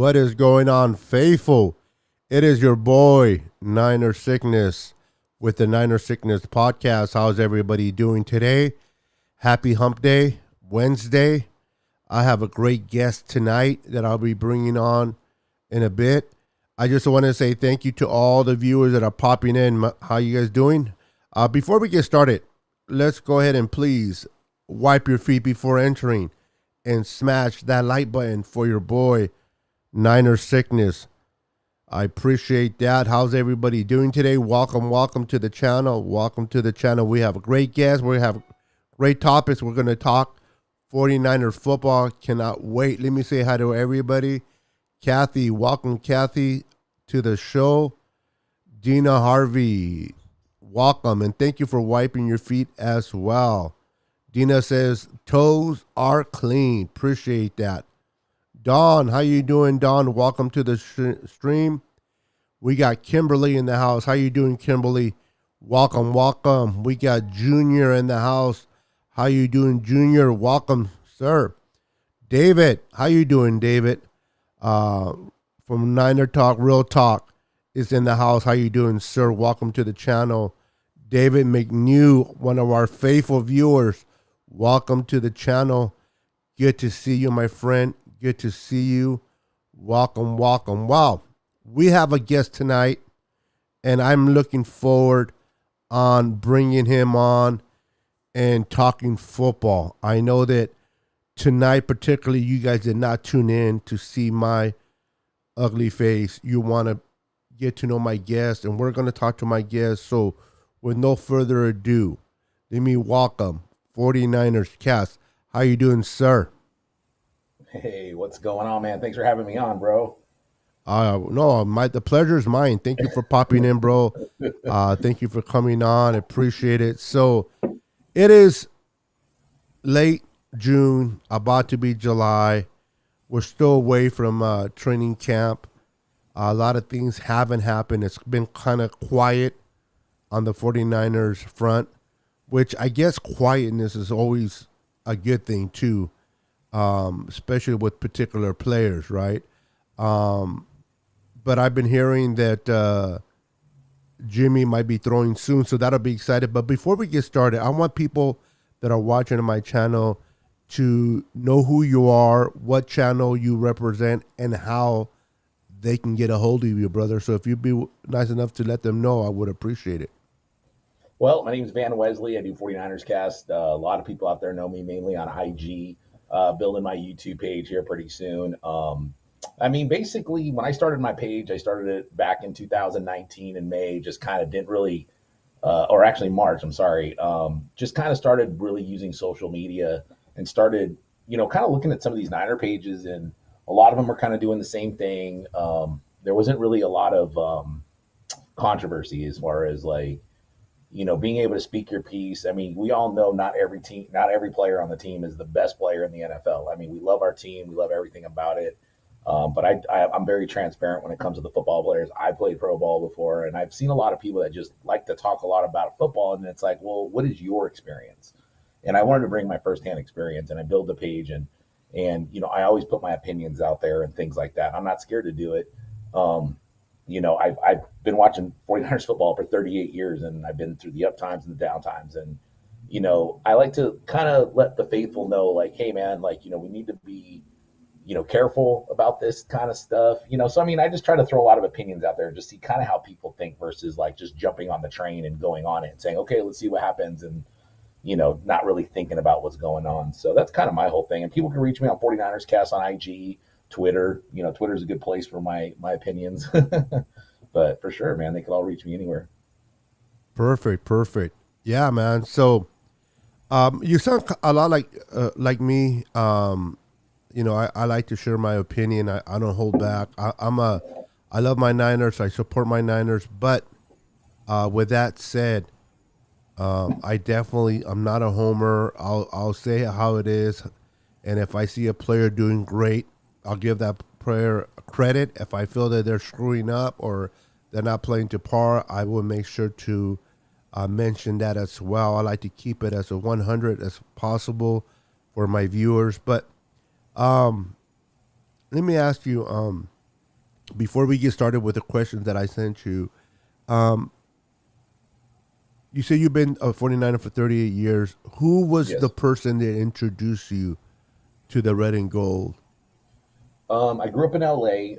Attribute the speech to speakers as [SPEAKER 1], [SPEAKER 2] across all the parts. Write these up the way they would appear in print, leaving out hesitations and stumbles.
[SPEAKER 1] What is going on, faithful? It is your boy, Niner Sickness, with the Niner Sickness podcast. How's everybody doing today? Happy Hump Day, Wednesday. I have a great guest tonight that I'll be bringing on in a bit. I just want to say thank you to all the viewers that are popping in. How you guys doing? Before we get started, let's go ahead and please wipe your feet before entering and smash that like button for your boy, Niner Sickness. I appreciate that. How's everybody doing today? Welcome to the channel. Welcome to the channel. We have a great guest. We have great topics. We're going to talk 49ers football. Cannot wait. Let me say hi to everybody. Kathy, welcome, Kathy, to the show. Dina Harvey, welcome, and thank you for wiping your feet as well. Dina says, toes are clean. Appreciate that. Dawn, how you doing, Dawn? Welcome to the stream. We got Kimberly in the house. How you doing, Kimberly? Welcome. We got Junior in the house. How you doing, Junior? Welcome, sir. David, how you doing, David? From Niner Talk, Real Talk is in the house. How you doing, sir? Welcome to the channel. David McNew, one of our faithful viewers. Welcome to the channel. Good to see you, my friend. Good to see you. Welcome. Wow. We have a guest tonight, and I'm looking forward on bringing him on and talking football. I know that tonight, particularly, you guys did not tune in to see my ugly face. You want to get to know my guest, and we're going to talk to my guest. So with no further ado, let me welcome 49ers Cast. How you doing, sir?
[SPEAKER 2] Hey, what's going on, man? Thanks for having me on, bro.
[SPEAKER 1] No, the pleasure is mine. Thank you for popping in, bro. Thank you for coming on. Appreciate it. So it is late June, about to be July. We're still away from training camp. A lot of things haven't happened. It's been kind of quiet on the 49ers front, which I guess quietness is always a good thing too. Especially with particular players, right? But I've been hearing that Jimmy might be throwing soon, so that'll be exciting. But before we get started, I want people that are watching on my channel to know who you are, what channel you represent, and how they can get a hold of you, brother. So if you'd be nice enough to let them know, I would appreciate it.
[SPEAKER 2] Well, my name is Wesley. I do 49ersCast. A lot of people out there know me mainly on IG. Building my YouTube page here pretty soon. Basically, when I started my page, I started it back in 2019 in May. Just kind of didn't really, or actually March. I'm sorry. Just kind of started really using social media and started, kind of looking at some of these Niner pages, and a lot of them are kind of doing the same thing. There wasn't really a lot of controversy as far as being able to speak your piece. I mean, we all know not every player on the team is the best player in the NFL. I mean, we love our team. We love everything about it. But I'm very transparent when it comes to the football players. I played pro ball before, and I've seen a lot of people that just like to talk a lot about football. And it's like, well, what is your experience? And I wanted to bring my firsthand experience, and I build the page, and I always put my opinions out there and things like that. I'm not scared to do it. I've been watching 49ers football for 38 years, and I've been through the up times and the down times. And, I like to kind of let the faithful know, like, hey, man, we need to be, careful about this kind of stuff. So, I just try to throw a lot of opinions out there and just see kind of how people think versus just jumping on the train and going on it and saying, okay, let's see what happens. And, not really thinking about what's going on. So that's kind of my whole thing. And people can reach me on 49ersCast on IG. Twitter, Twitter is a good place for my opinions, but for sure, man, they could all reach me anywhere.
[SPEAKER 1] Perfect. Yeah, man. So, you sound a lot like me. I like to share my opinion. I don't hold back. I love my Niners. I support my Niners. But with that said, I'm not a homer. I'll say how it is, and if I see a player doing great, I'll give that player credit. If I feel that they're screwing up or they're not playing to par, I will make sure to mention that as well. I like to keep it as a 100 as possible for my viewers. But let me ask you, before we get started with the questions that I sent you, um, you say you've been a 49er for 38 years. Who was the
[SPEAKER 2] Yes.
[SPEAKER 1] person that introduced you to the red and gold?
[SPEAKER 2] I grew up in LA.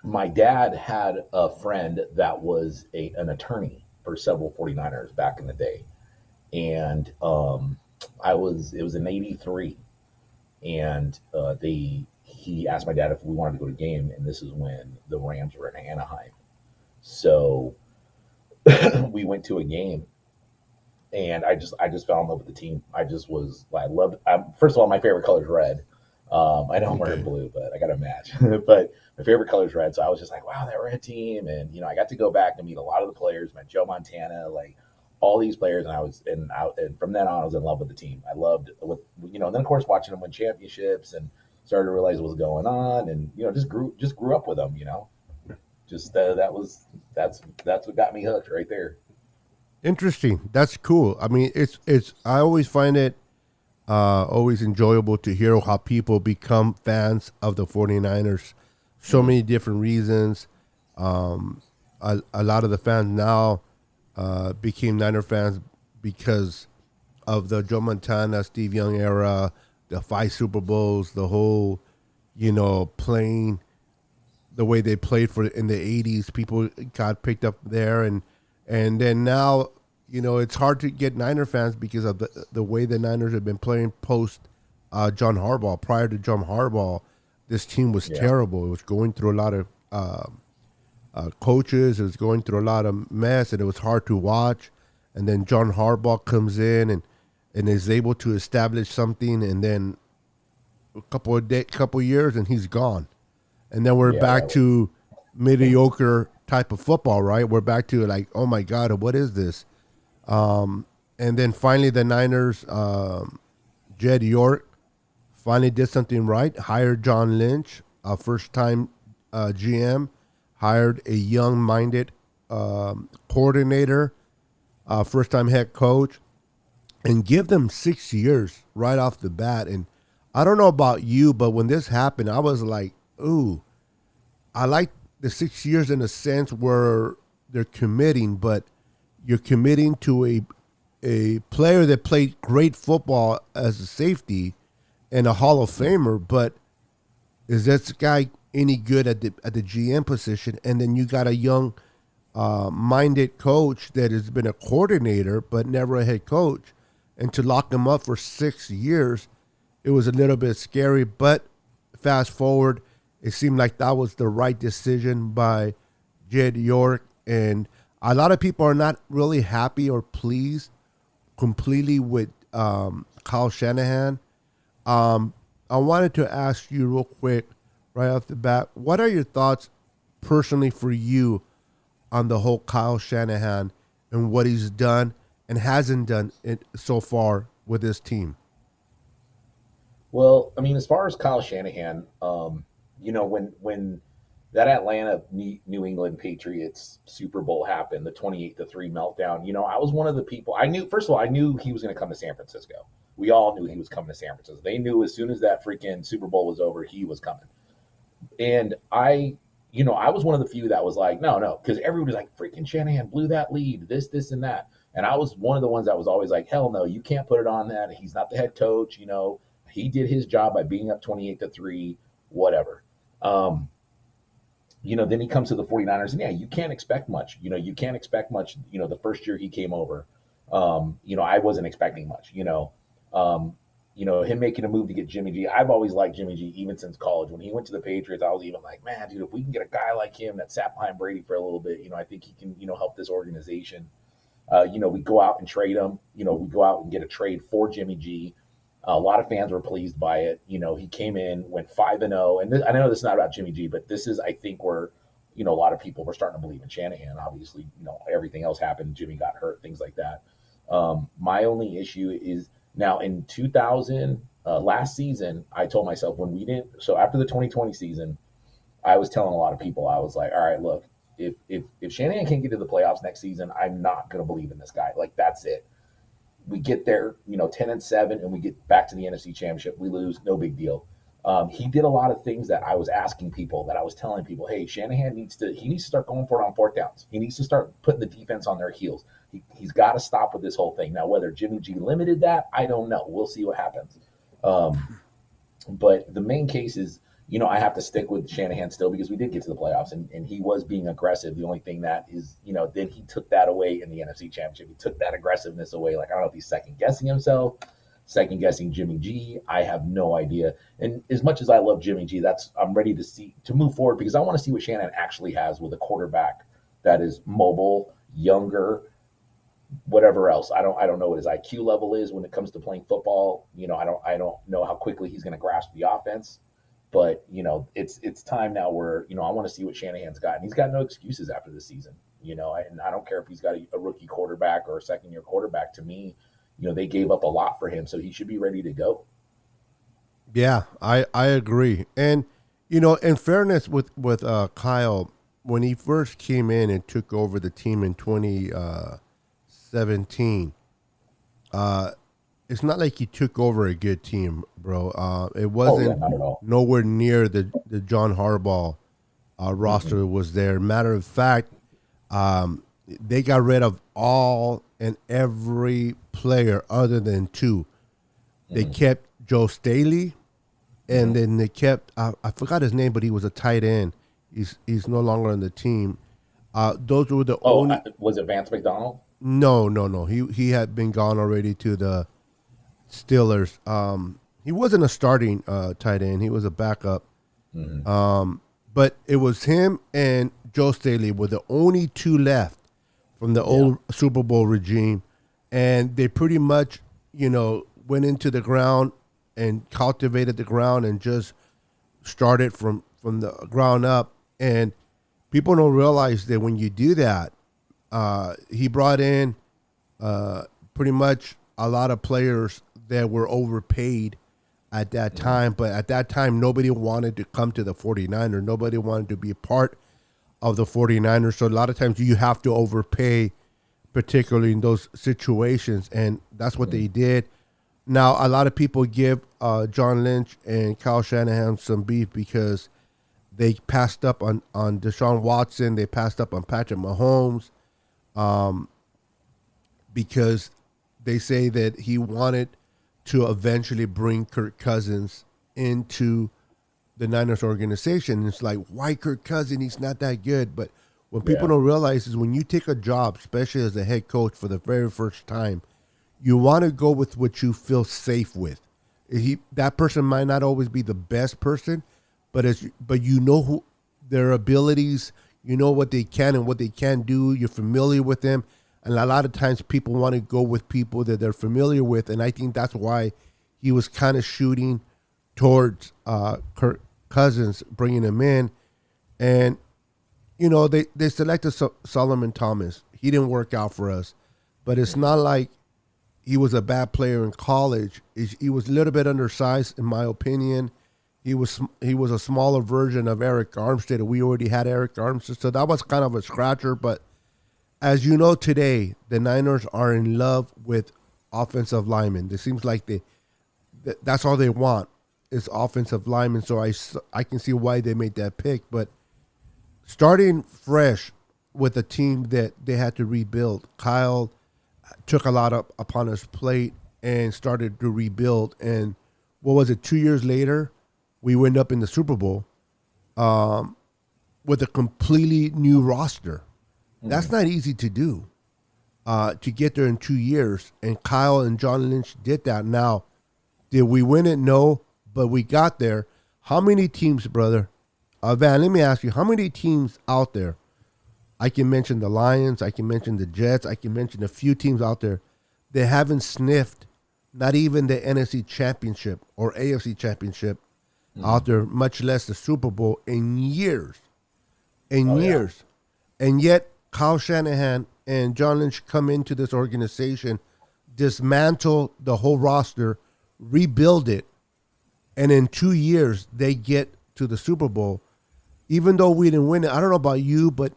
[SPEAKER 2] My dad had a friend that was an attorney for several 49ers back in the day. And it was in '83. And he asked my dad if we wanted to go to a game. And this is when the Rams were in Anaheim. So we went to a game, and I just fell in love with the team. I loved. First of all, my favorite color is red. I know I'm wearing
[SPEAKER 1] Okay.
[SPEAKER 2] blue, but I got to match. But my favorite color is red, so I was just like, wow, that red team. And I got to go back and meet a lot of the players. Met Joe Montana, like all these players, and and from then on, I was in love with the team. I loved what And then of course watching them win championships and started to realize what was going on, and just grew up with them. Just that's what got me hooked right there.
[SPEAKER 1] Interesting. That's cool. I mean, it's. I always find it always enjoyable to hear how people become fans of the 49ers. So
[SPEAKER 2] Hmm.
[SPEAKER 1] many different reasons. A lot of the fans now became Niner fans because of the Joe Montana, Steve Young era, the 5 Super Bowls, the whole, playing the way they played for in the 80s. People got picked up there, and then now, it's hard to get Niner fans because of the way the Niners have been playing post John Harbaugh. Prior to John Harbaugh, this team was
[SPEAKER 2] Yeah.
[SPEAKER 1] terrible. It was going through a lot of coaches. It was going through a lot of mess, and it was hard to watch. And then John Harbaugh comes in and is able to establish something, and then a couple years, and he's gone. And then we're
[SPEAKER 2] Yeah,
[SPEAKER 1] back
[SPEAKER 2] that was.
[SPEAKER 1] to mediocre type of football, right? We're back to like, oh my god, what is this? And then finally, the Niners, Jed York, finally did something right. Hired John Lynch, a first-time GM. Hired a young-minded coordinator, first-time head coach, and give them 6 years right off the bat. And I don't know about you, but when this happened, I was like, ooh, I like the 6 years in a sense where they're committing, but you're committing to a player that played great football as a safety and a Hall of Famer, but is this guy any good at the GM position? And then you got a young minded coach that has been a coordinator but never a head coach, and to lock him up for 6 years, it was a little bit scary. But fast forward, it seemed like that was the right decision by Jed York, and a lot of people are not really happy or pleased completely with Kyle Shanahan. I wanted to ask you real quick, right off the bat, what are your thoughts personally for you on the whole Kyle Shanahan and what he's done and hasn't done it so far with his team?
[SPEAKER 2] Well, I mean, as far as Kyle Shanahan, when that Atlanta New England Patriots Super Bowl happened, the 28-3 meltdown, I was one of the people. I knew, first of all, I knew he was going to come to San Francisco. We all knew he was coming to San Francisco. They knew as soon as that freaking Super Bowl was over, he was coming. And I was one of the few that was like, no, no, because everybody was like, freaking Shanahan blew that lead, this, and that. And I was one of the ones that was always like, hell no, you can't put it on that. He's not the head coach. He did his job by being up 28-3, whatever. Um, then he comes to the 49ers, and yeah, you can't expect much. You can't expect much. The first year he came over, I wasn't expecting much. Um, him making a move to get Jimmy G. I've always liked Jimmy G even since college. When he went to the Patriots, I was even like, man, dude, if we can get a guy like him that sat behind Brady for a little bit, I think he can, help this organization. We go out and trade him. We go out and get a trade for Jimmy G. A lot of fans were pleased by it. He came in, went 5-0, and I know this is not about Jimmy G, but this is, I think, where a lot of people were starting to believe in Shanahan. Obviously, everything else happened. Jimmy got hurt, things like that. My only issue is now in 2000, last season, I told myself when we didn't. So after the 2020 season, I was telling a lot of people, I was like, all right, look, if Shanahan can't get to the playoffs next season, I'm not going to believe in this guy. Like that's it. We get there, 10-7, and we get back to the NFC Championship. We lose, no big deal. He did a lot of things that I was asking people, that I was telling people, hey, Shanahan needs to start going for it on fourth downs. He needs to start putting the defense on their heels. He's got to stop with this whole thing. Now, whether Jimmy G limited that, I don't know. We'll see what happens. But the main case is, I have to stick with Shanahan still because we did get to the playoffs and he was being aggressive. The only thing that is, then he took that away in the NFC Championship. He took that aggressiveness away. Like, I don't know if he's second guessing himself, second guessing Jimmy G. I have no idea. And as much as I love Jimmy G, I'm ready to move forward because I want to see what Shanahan actually has with a quarterback that is mobile, younger, whatever else. I don't know what his IQ level is when it comes to playing football. I don't know how quickly he's going to grasp the offense. But, it's time now where, I want to see what Shanahan's got. And he's got no excuses after the season, and I don't care if he's got a rookie quarterback or a second-year quarterback. To me, they gave up a lot for him, so he should be ready to go.
[SPEAKER 1] Yeah, I agree. And, in fairness with Kyle, when he first came in and took over the team in 2017, it's not like he took over a good team, bro. It wasn't
[SPEAKER 2] not at all.
[SPEAKER 1] Nowhere near the John Harbaugh roster was there. Matter of fact, they got rid of all and every player other than two. They kept Joe Staley, and then they kept I forgot his name, but he was a tight end. He's no longer on the team. Those were the only.
[SPEAKER 2] Was it Vance McDonald?
[SPEAKER 1] No. He had been gone already to the Steelers. He wasn't a starting tight end. He was a backup. But it was him and Joe Staley were the only two left from the old Super Bowl regime. And they pretty much, went into the ground and cultivated the ground and just started from the ground up. And people don't realize that when you do that, he brought in pretty much a lot of players that were overpaid at that time. But at that time, nobody wanted to come to the 49ers. Nobody wanted to be a part of the 49ers. So a lot of times you have to overpay, particularly in those situations. And that's what they did. Now, a lot of people give John Lynch and Kyle Shanahan some beef because they passed up on Deshaun Watson. They passed up on Patrick Mahomes because they say that he wanted to eventually bring Kirk Cousins into the Niners organization. It's like, why Kirk Cousins? He's not that good. But what people don't realize is when you take a job, especially as a head coach for the very first time, you want to go with what you feel safe with. That person might not always be the best person, but you know who their abilities, you know what they can and what they can't do. You're familiar with them. And a lot of times people want to go with people that they're familiar with. And I think that's why he was kind of shooting towards Kirk Cousins, bringing him in. And, they selected Solomon Thomas. He didn't work out for us. But it's not like he was a bad player in college. He was a little bit undersized, in my opinion. He was a smaller version of Eric Armstead. We already had Eric Armstead. So that was kind of a scratcher. But as you know, today, the Niners are in love with offensive linemen. It seems like that's all they want is offensive linemen. So I can see why they made that pick. But starting fresh with a team that they had to rebuild, Kyle took a lot up upon his plate and started to rebuild. And what was it, 2 years later, we went up in the Super Bowl with a completely new roster. That's not easy to do, to get there in 2 years. And Kyle and John Lynch did that. Now, did we win it? No, but we got there. How many teams, brother? Van, let me ask you, how many teams out there? I can mention the Lions. I can mention the Jets. I can mention a few teams out there that haven't sniffed not even the NFC Championship or AFC Championship out there, much less the Super Bowl in years. Years. And yet, Kyle Shanahan and John Lynch come into this organization, dismantle the whole roster, rebuild it, and in 2 years, they get to the Super Bowl. Even though we didn't win it, I don't know about you, but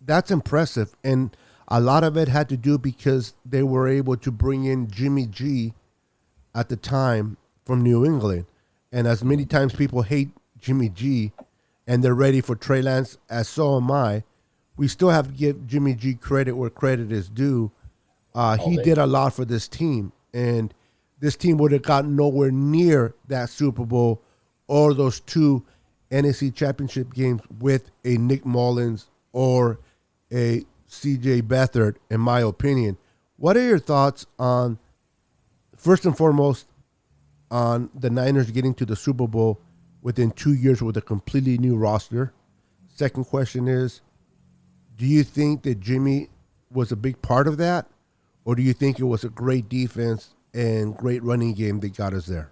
[SPEAKER 1] that's impressive. And a lot of it had to do because they were able to bring in Jimmy G at the time from New England. And as many times people hate Jimmy G and they're ready for Trey Lance, as so am I, we still have to give Jimmy G credit where credit is due. He did a lot for this team, and this team would have gotten nowhere near that Super Bowl or those two NFC Championship games with a Nick Mullins or a CJ Beathard, in my opinion. What are your thoughts on, first and foremost, on the Niners getting to the Super Bowl within 2 years with a completely new roster? Second question is, do you think that Jimmy was a big part of that? Or do you think it was a great defense and great running game that got us there?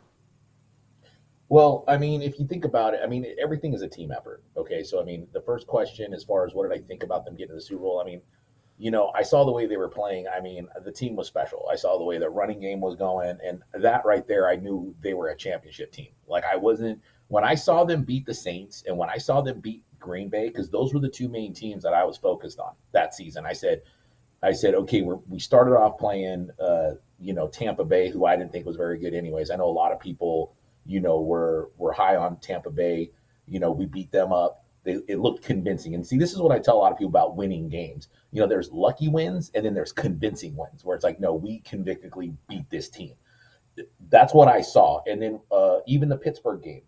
[SPEAKER 2] Well, I mean, if you think about it, I mean, everything is a team effort. Okay. So, I mean, the first question, as far as what did I think about them getting to the Super Bowl? I mean, I saw the way they were playing. I mean, the team was special. I saw the way the running game was going. And that right there, I knew they were a championship team. Like, when I saw them beat the Saints and when I saw them beat Green Bay, because those were the two main teams that I was focused on that season, I said, okay, we started off playing, Tampa Bay, who I didn't think was very good anyways. I know a lot of people, were high on Tampa Bay. We beat them up. It looked convincing. And see, this is what I tell a lot of people about winning games. There's lucky wins and then there's convincing wins where it's like, no, we convictly beat this team. That's what I saw. And then even the Pittsburgh game,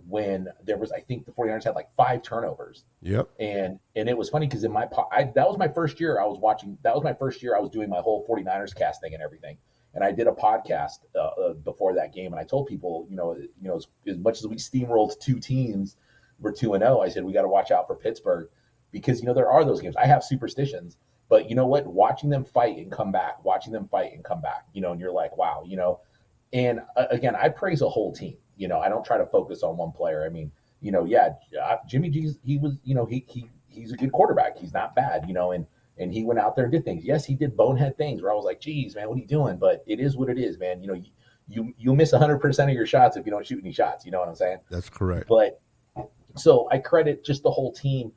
[SPEAKER 2] when there was, I think the 49ers had like 5 turnovers.
[SPEAKER 1] Yep.
[SPEAKER 2] And it was funny because that was my first year I was watching. That was my first year I was doing my whole 49ers cast thing and everything. And I did a podcast before that game, and I told people, as much as we steamrolled 2 teams, we're 2-0. I said we got to watch out for Pittsburgh because there are those games. I have superstitions, but you know what? Watching them fight and come back, and you're like, wow, And again, I praise a whole team. I don't try to focus on one player. I mean, Jimmy G's he's a good quarterback. He's not bad, and he went out there and did things. Yes, he did bonehead things where I was like, geez, man, what are you doing? But it is what it is, man. You miss 100% of your shots if you don't shoot any shots. You know what I'm saying?
[SPEAKER 1] That's correct.
[SPEAKER 2] But so I credit just the whole team,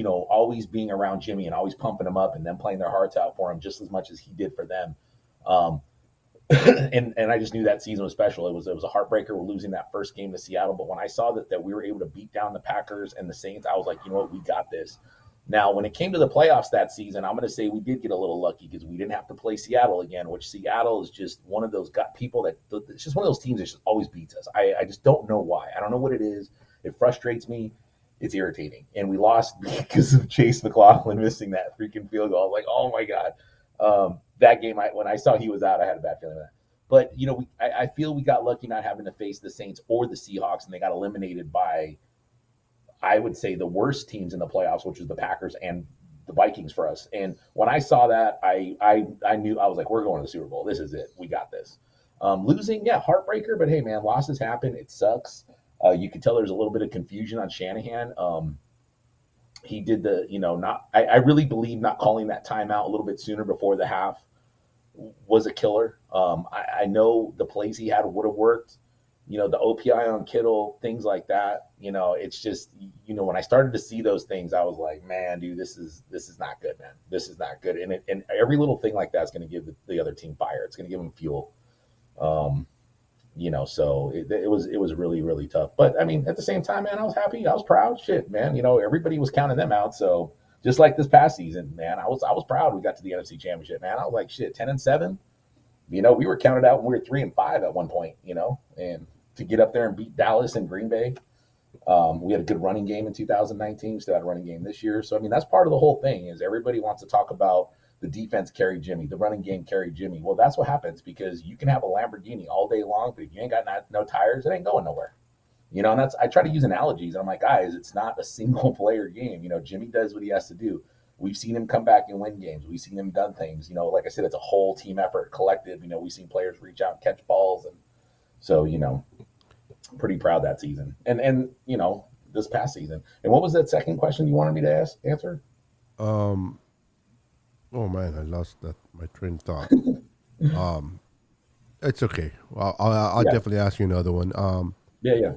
[SPEAKER 2] always being around Jimmy and always pumping him up and then playing their hearts out for him just as much as he did for them. And I just knew that season was special. It was a heartbreaker. We're losing that first game to Seattle, but when I saw that we were able to beat down the Packers and the Saints, I was like, you know what, we got this. Now, when it came to the playoffs that season, I'm going to say we did get a little lucky because we didn't have to play Seattle again, which Seattle is just one of those people it's just one of those teams that just always beats us. I just don't know why. I don't know what it is. It frustrates me. It's irritating. And we lost because of Chase McLaughlin missing that freaking field goal. I was like, oh my God. That game, when I saw he was out, I had a bad feeling about that. But, I feel we got lucky not having to face the Saints or the Seahawks, and they got eliminated by, I would say, the worst teams in the playoffs, which was the Packers and the Vikings for us. And when I saw that, I knew, I was like, we're going to the Super Bowl. This is it. We got this. Losing, yeah, heartbreaker, but hey, man, losses happen. It sucks. You could tell there's a little bit of confusion on Shanahan. He did I really believe not calling that timeout a little bit sooner before the half was a killer. I know the plays he had would have worked, the OPI on Kittle, things like that. It's just, when I started to see those things, I was like, man, dude, this is not good, man. This is not good. And every little thing like that is going to give the other team fire. It's going to give them fuel. So it was really, really tough. But I mean, at the same time, man, I was happy. I was proud. Shit, man. Everybody was counting them out. So just like this past season, man, I was proud we got to the NFC Championship, man. I was like, shit, 10-7. We were counted out when we were 3-5 at one point, and to get up there and beat Dallas and Green Bay. We had a good running game in 2019. Still had a running game this year. So, I mean, that's part of the whole thing is everybody wants to talk about the defense carried Jimmy, the running game carried Jimmy. Well, that's what happens because you can have a Lamborghini all day long, but if you ain't got no tires, it ain't going nowhere. And I try to use analogies. And I'm like, guys, it's not a single player game. Jimmy does what he has to do. We've seen him come back and win games. We've seen him done things. Like I said, it's a whole team effort, collective. We've seen players reach out and catch balls. And so, pretty proud that season. And this past season. And what was that second question you wanted me to answer?
[SPEAKER 1] Oh man, I lost my train of thought. It's okay. Well, I'll definitely ask you another one.
[SPEAKER 2] Yeah.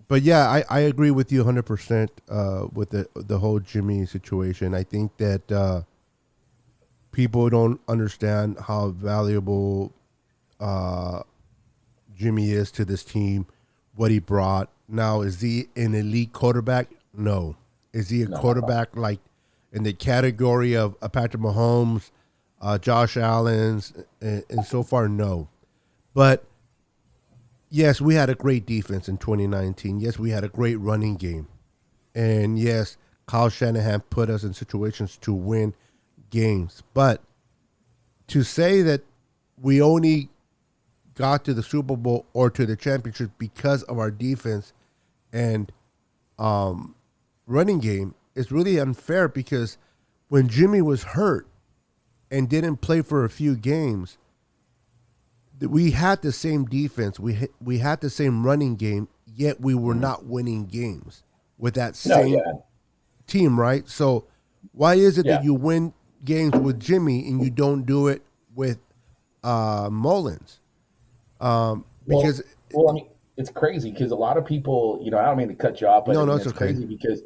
[SPEAKER 1] But yeah, I agree with you 100% with the whole Jimmy situation. I think that people don't understand how valuable Jimmy is to this team, what he brought. Now, is he an elite quarterback? No. Is he a quarterback like in the category of Patrick Mahomes, Josh Allen's, and so far, no. But yes, we had a great defense in 2019. Yes, we had a great running game. And yes, Kyle Shanahan put us in situations to win games. But to say that we only got to the Super Bowl or to the championship because of our defense and running game is really unfair, because when Jimmy was hurt and didn't play for a few games, we had the same defense. We had the same running game, yet we were not winning games with that same team, right? So why is it that you win games with Jimmy and you don't do it with Mullins? Because
[SPEAKER 2] I mean, it's crazy because a lot of people, I don't mean to cut you off, but it's crazy because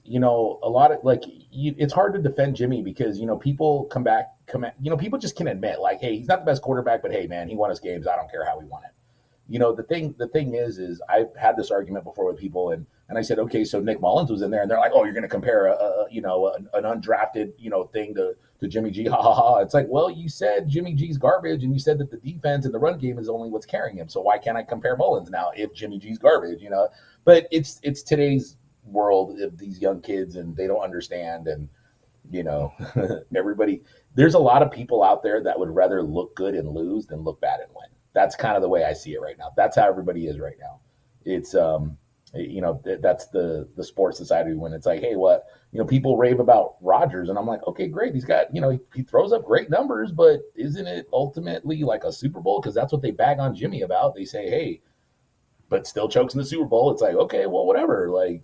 [SPEAKER 2] a lot of it's hard to defend Jimmy because people come at people just can admit like, hey, he's not the best quarterback, but hey, man, he won us games. I don't care how he won it. The thing is I've had this argument before with people, and I said, okay, so Nick Mullins was in there, and they're like, oh, you're going to compare an undrafted thing to Jimmy G, ha ha ha. It's like, well, you said Jimmy G's garbage, and you said that the defense and the run game is only what's carrying him. So why can't I compare Mullins now if Jimmy G's garbage? But it's today's world of these young kids, and they don't understand, and everybody. There's a lot of people out there that would rather look good and lose than look bad and win. That's kind of the way I see it right now. That's how everybody is right now. It's that's the sports society when it's like, hey, what people rave about Rodgers, and I'm like, okay, great, he's got he throws up great numbers, but isn't it ultimately like a Super Bowl? Because that's what they bag on Jimmy about. They say, hey, but still chokes in the Super Bowl. It's like, okay, well, whatever. Like,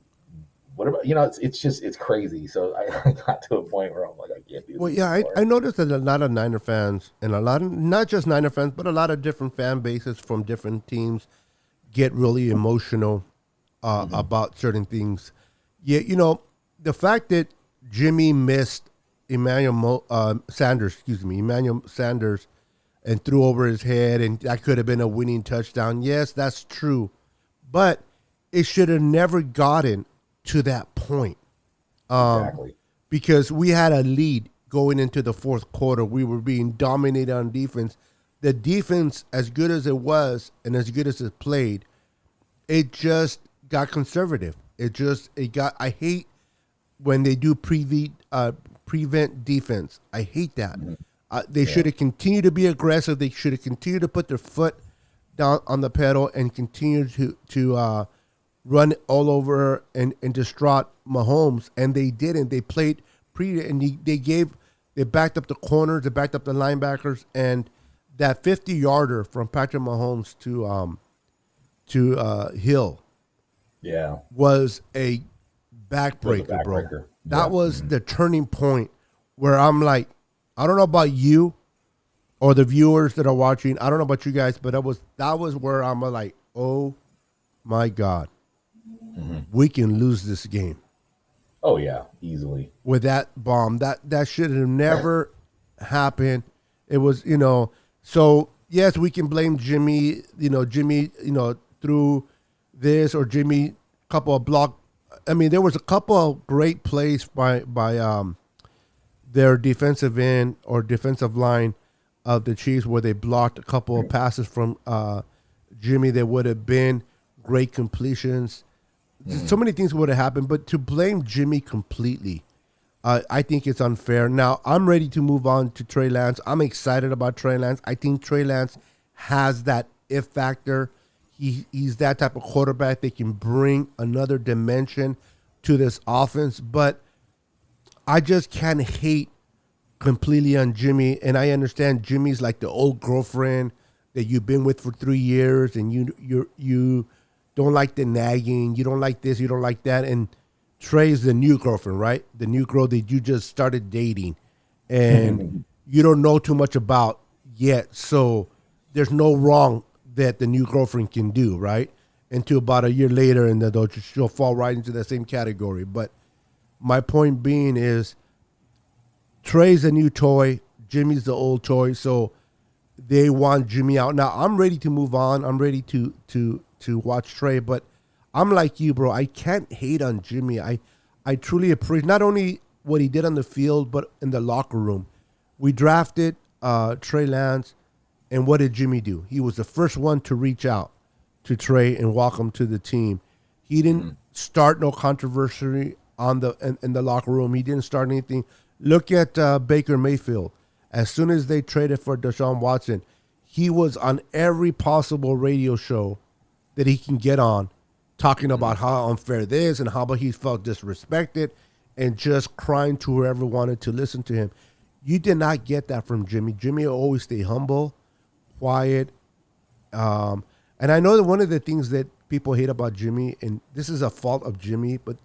[SPEAKER 2] what about it's crazy. So I got to a point where I'm like, I can't do this.
[SPEAKER 1] Well, yeah, I noticed that a lot of Niner fans and not just Niner fans, but a lot of different fan bases from different teams get really emotional about certain things. Yeah, the fact that Jimmy missed Emmanuel Sanders, and threw over his head, and that could have been a winning touchdown. Yes, that's true, but it should have never gotten to that point.
[SPEAKER 2] Exactly.
[SPEAKER 1] Because we had a lead going into the fourth quarter. We were being dominated on defense. The defense, as good as it was and as good as it played, it just got conservative. I hate when they do prevent defense. I hate that. They should have continued to be aggressive. They should have continued to put their foot down on the pedal and continue to run all over and distraught Mahomes, and they didn't. They played and they backed up the corners, they backed up the linebackers, and that 50-yarder from Patrick Mahomes to Hill, was a backbreaker, bro. That was the turning point where I'm like, I don't know about you or the viewers that are watching. I don't know about you guys, but that was where I'm like, oh my God. We can lose this game.
[SPEAKER 2] Oh yeah, easily.
[SPEAKER 1] With that bomb. That should have never happened. It was, so yes, we can blame Jimmy, Jimmy, through this, or Jimmy couple of block. I mean, there was a couple of great plays by their defensive end or defensive line of the Chiefs where they blocked a couple of passes from Jimmy that would have been great completions. So many things would have happened, but to blame Jimmy completely, I think it's unfair. Now, I'm ready to move on to Trey Lance. I'm excited about Trey Lance. I think Trey Lance has that if factor. He's that type of quarterback that can bring another dimension to this offense, but I just can't hate completely on Jimmy, and I understand Jimmy's like the old girlfriend that you've been with for 3 years, and you don't like the nagging, you don't like this, you don't like that, and Trey's the new girlfriend, right? The new girl that you just started dating, and you don't know too much about yet, so there's no wrong that the new girlfriend can do, right? Until about a year later, and then she'll fall right into the same category. But my point being is, Trey's a new toy, Jimmy's the old toy, so they want Jimmy out. Now I'm ready to move on. I'm ready to watch Trey, but I'm like you, bro. I can't hate on Jimmy. I truly appreciate not only what he did on the field, but in the locker room. We drafted Trey Lance, and what did Jimmy do? He was the first one to reach out to Trey and welcome to the team. He didn't start no controversy in the locker room. He didn't start anything. Look at Baker Mayfield. As soon as they traded for Deshaun Watson, he was on every possible radio show that he can get on, talking about how unfair it is and how about he felt disrespected and just crying to whoever wanted to listen to him. You did not get that from Jimmy. Jimmy always stay humble, quiet. And I know that one of the things that people hate about Jimmy, and this is a fault of Jimmy, but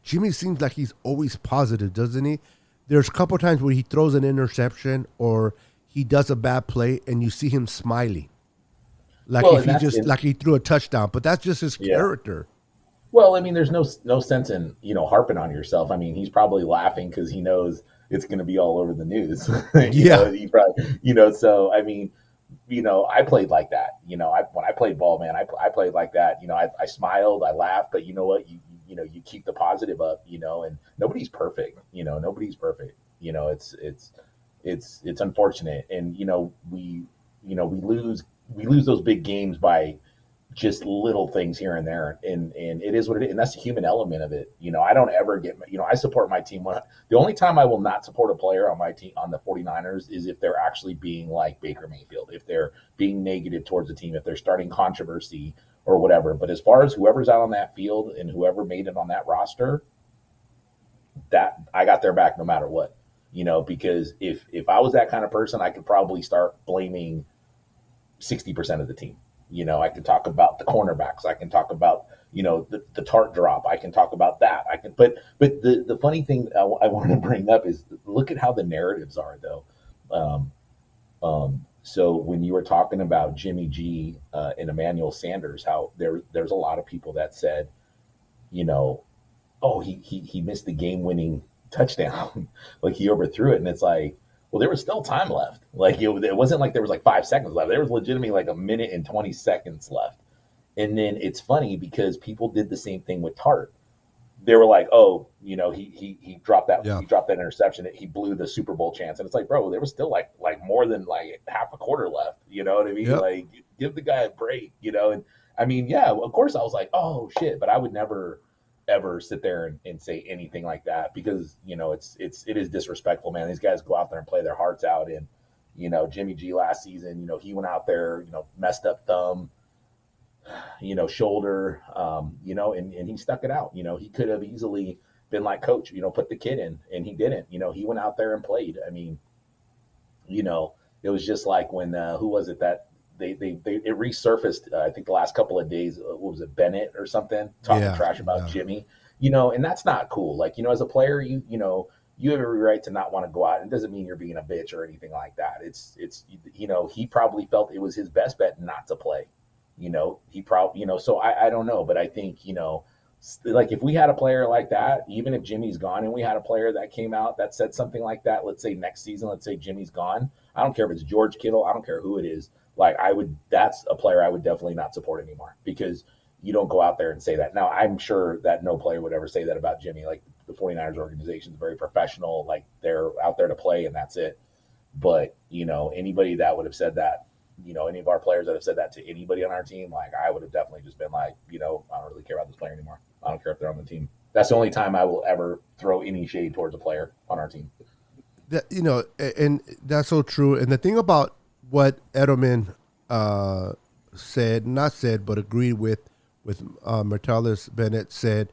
[SPEAKER 1] Jimmy seems like he's always positive, doesn't he? There's a couple times where he throws an interception or he does a bad play and you see him smiling. Like like he threw a touchdown, but that's just his character.
[SPEAKER 2] Well, I mean, there's no sense in, harping on yourself. I mean, he's probably laughing because he knows it's going to be all over the news. He probably, so, I mean, I played like that. When I played ball, man, I played like that. I smiled, I laughed, but you know what? You keep the positive up, and nobody's perfect. Nobody's perfect. It's unfortunate. And, we lose those big games by just little things here and there. And it is what it is. And that's the human element of it. I don't ever get, I support my team. The only time I will not support a player on my team, on the 49ers, is if they're actually being like Baker Mayfield, if they're being negative towards the team, if they're starting controversy or whatever. But as far as whoever's out on that field and whoever made it on that roster, that I got their back no matter what, because if I was that kind of person, I could probably start blaming 60% of the team. I can talk about the cornerbacks. I can talk about, the tart drop. I can talk about that. But the funny thing I wanted to bring up is look at how the narratives are though. So when you were talking about Jimmy G and Emmanuel Sanders, how there's a lot of people that said, oh, he missed the game-winning touchdown, like he overthrew it, and it's like, well, there was still time left. Like it wasn't like there was like 5 seconds left. There was legitimately like a minute and 20 seconds left. And then it's funny because people did the same thing with Tart. They were like, oh, he dropped that. Yeah. He dropped that interception. He blew the Super Bowl chance. And it's like, bro, there was still like more than like half a quarter left. You know what I mean? Yep. Like give the guy a break, And I mean, yeah, of course I was like, oh shit, but I would never ever sit there and say anything like that because, it is disrespectful, man. These guys go out there and play their hearts out. And, Jimmy G last season, he went out there, messed up thumb, shoulder, and he stuck it out. He could have easily been like, coach, put the kid in, and he didn't. He went out there and played. I mean, it was just like when who was it that it resurfaced, I think the last couple of days, what was it, Bennett or something, talking trash about Jimmy, and that's not cool. Like, as a player, you have every right to not want to go out. It doesn't mean you're being a bitch or anything like that. It's he probably felt it was his best bet not to play. He probably, so I don't know, but I think, like if we had a player like that, even if Jimmy's gone and we had a player that came out that said something like that, let's say next season, let's say Jimmy's gone. I don't care if it's George Kittle. I don't care who it is. Like that's a player I would definitely not support anymore because you don't go out there and say that. Now, I'm sure that no player would ever say that about Jimmy. Like the 49ers organization is very professional. Like they're out there to play and that's it. But, anybody that would have said that, any of our players that have said that to anybody on our team, like I would have definitely just been like, I don't really care about this player anymore. I don't care if they're on the team. That's the only time I will ever throw any shade towards a player on our team.
[SPEAKER 1] That, and that's so true. And the thing about what Edelman but agreed with Martellus Bennett said,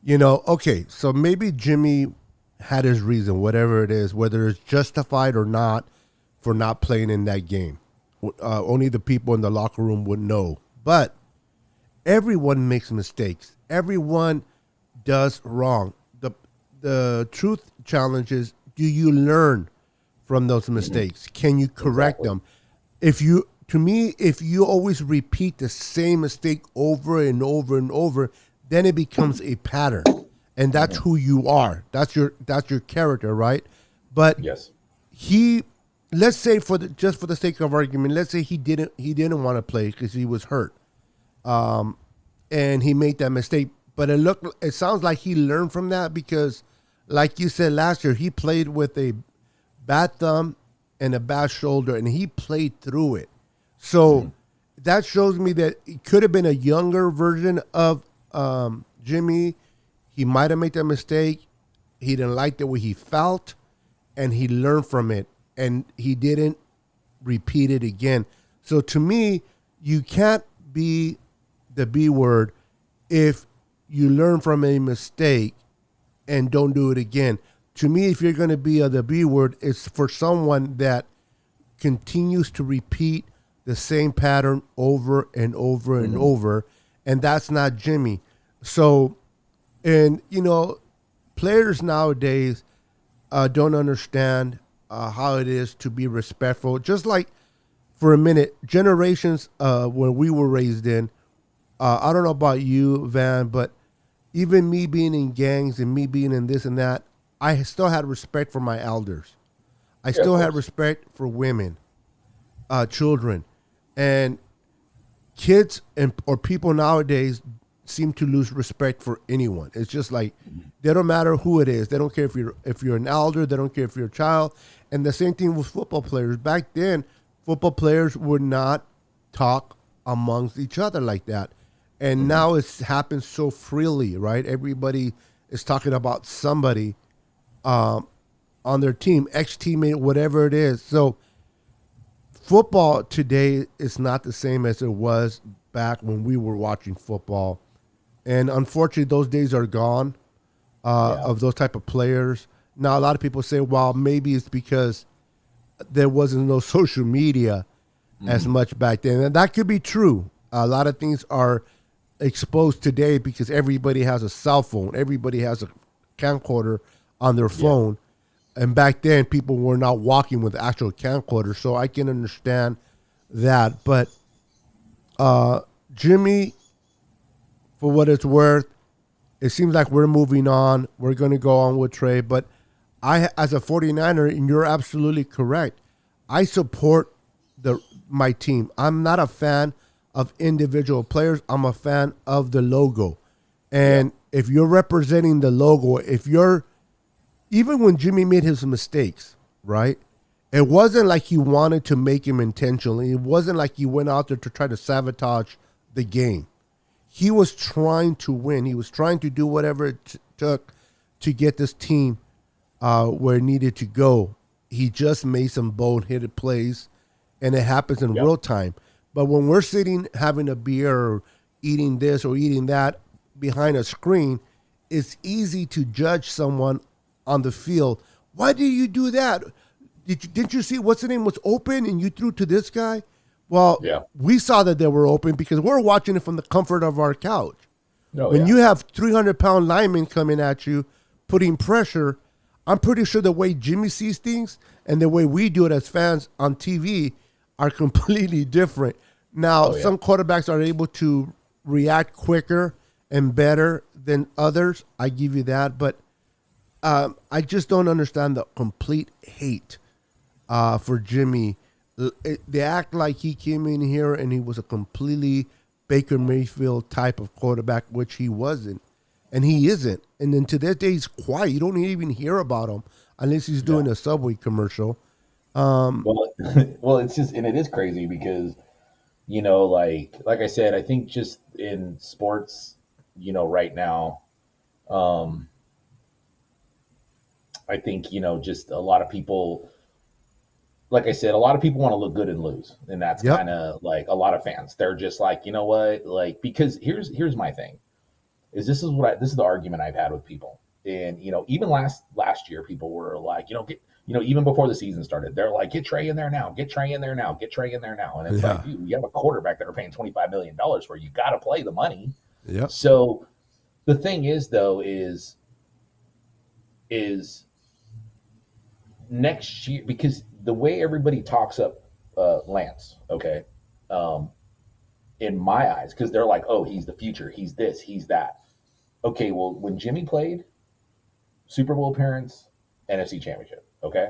[SPEAKER 1] okay, so maybe Jimmy had his reason, whatever it is, whether it's justified or not, for not playing in that game. Only the people in the locker room would know. But everyone makes mistakes. Everyone does wrong. The truth challenge is, do you learn from those mistakes? Can you correct them? If you always repeat the same mistake over and over and over, then it becomes a pattern, and that's who you are. That's your character, right? But
[SPEAKER 2] yes,
[SPEAKER 1] let's say just for the sake of argument, let's say he didn't want to play because he was hurt, and he made that mistake. But it sounds like he learned from that because, like you said last year, he played with a bad thumb and a bad shoulder, and he played through it. So that shows me that it could have been a younger version of Jimmy. He might have made that mistake. He didn't like the way he felt, and he learned from it, and he didn't repeat it again. So to me, you can't be the B word if you learn from a mistake and don't do it again. To me, if you're going to be the B word, it's for someone that continues to repeat the same pattern over and over and over, and that's not Jimmy. So, and players nowadays don't understand how it is to be respectful. Just like for a minute, generations where we were raised in, I don't know about you, Van, but even me being in gangs and me being in this and that, I still had respect for my elders. I still had respect for women, children, and kids or people nowadays seem to lose respect for anyone. It's just like they don't matter who it is. They don't care if you're an elder. They don't care if you're a child. And the same thing with football players. Back then, football players would not talk amongst each other like that. And now it's happened so freely, right? Everybody is talking about somebody on their team, ex-teammate, whatever it is. So football today is not the same as it was back when we were watching football. And unfortunately, those days are gone of those type of players. Now, a lot of people say, well, maybe it's because there wasn't no social media as much back then. And that could be true. A lot of things are exposed today because everybody has a cell phone. Everybody has a camcorder on their phone. And back then, people were not walking with actual camcorders. So I can understand that. But Jimmy, for what it's worth, it seems like we're moving on. We're going to go on with Trey. But I, as a 49er, and you're absolutely correct, I support my team. I'm not a fan of individual players. I'm a fan of the logo. And if you're representing the logo, even when Jimmy made his mistakes, right? It wasn't like he wanted to make him intentionally. It wasn't like he went out there to try to sabotage the game. He was trying to win. He was trying to do whatever it took to get this team where it needed to go. He just made some bold-headed plays, and it happens in real time. But when we're sitting having a beer or eating this or eating that behind a screen, it's easy to judge someone on the field. Why did you do that? Didn't you see what's the name was open and you threw to this guy? Well, we saw that they were open because we're watching it from the comfort of our couch. When you have 300-pound linemen coming at you, putting pressure, I'm pretty sure the way Jimmy sees things and the way we do it as fans on TV are completely different. Now, some quarterbacks are able to react quicker and better than others. I give you that. But I just don't understand the complete hate for Jimmy. They act like he came in here and he was a completely Baker Mayfield type of quarterback, which he wasn't. And he isn't. And then to this day, he's quiet. You don't even hear about him unless he's doing a Subway commercial.
[SPEAKER 2] Well, it's just, and it is crazy because, like I said, I think just in sports, right now, I think, just a lot of people, like I said, a lot of people want to look good and lose. And that's kind of like a lot of fans. They're just like, you know what? Like, because here's my thing is this is the argument I've had with people. And, even last year, people were like, even before the season started, they're like, get Trey in there now, get Trey in there now, get Trey in there now. And it's like, dude, you have a quarterback that are paying $25 million for. You got to play the money.
[SPEAKER 1] Yeah.
[SPEAKER 2] So the thing is, though, is next year, because the way everybody talks up Lance, okay, in my eyes, because they're like, oh, he's the future, he's this, he's that. Okay, well, when Jimmy played, Super Bowl appearance, NFC Championship, okay?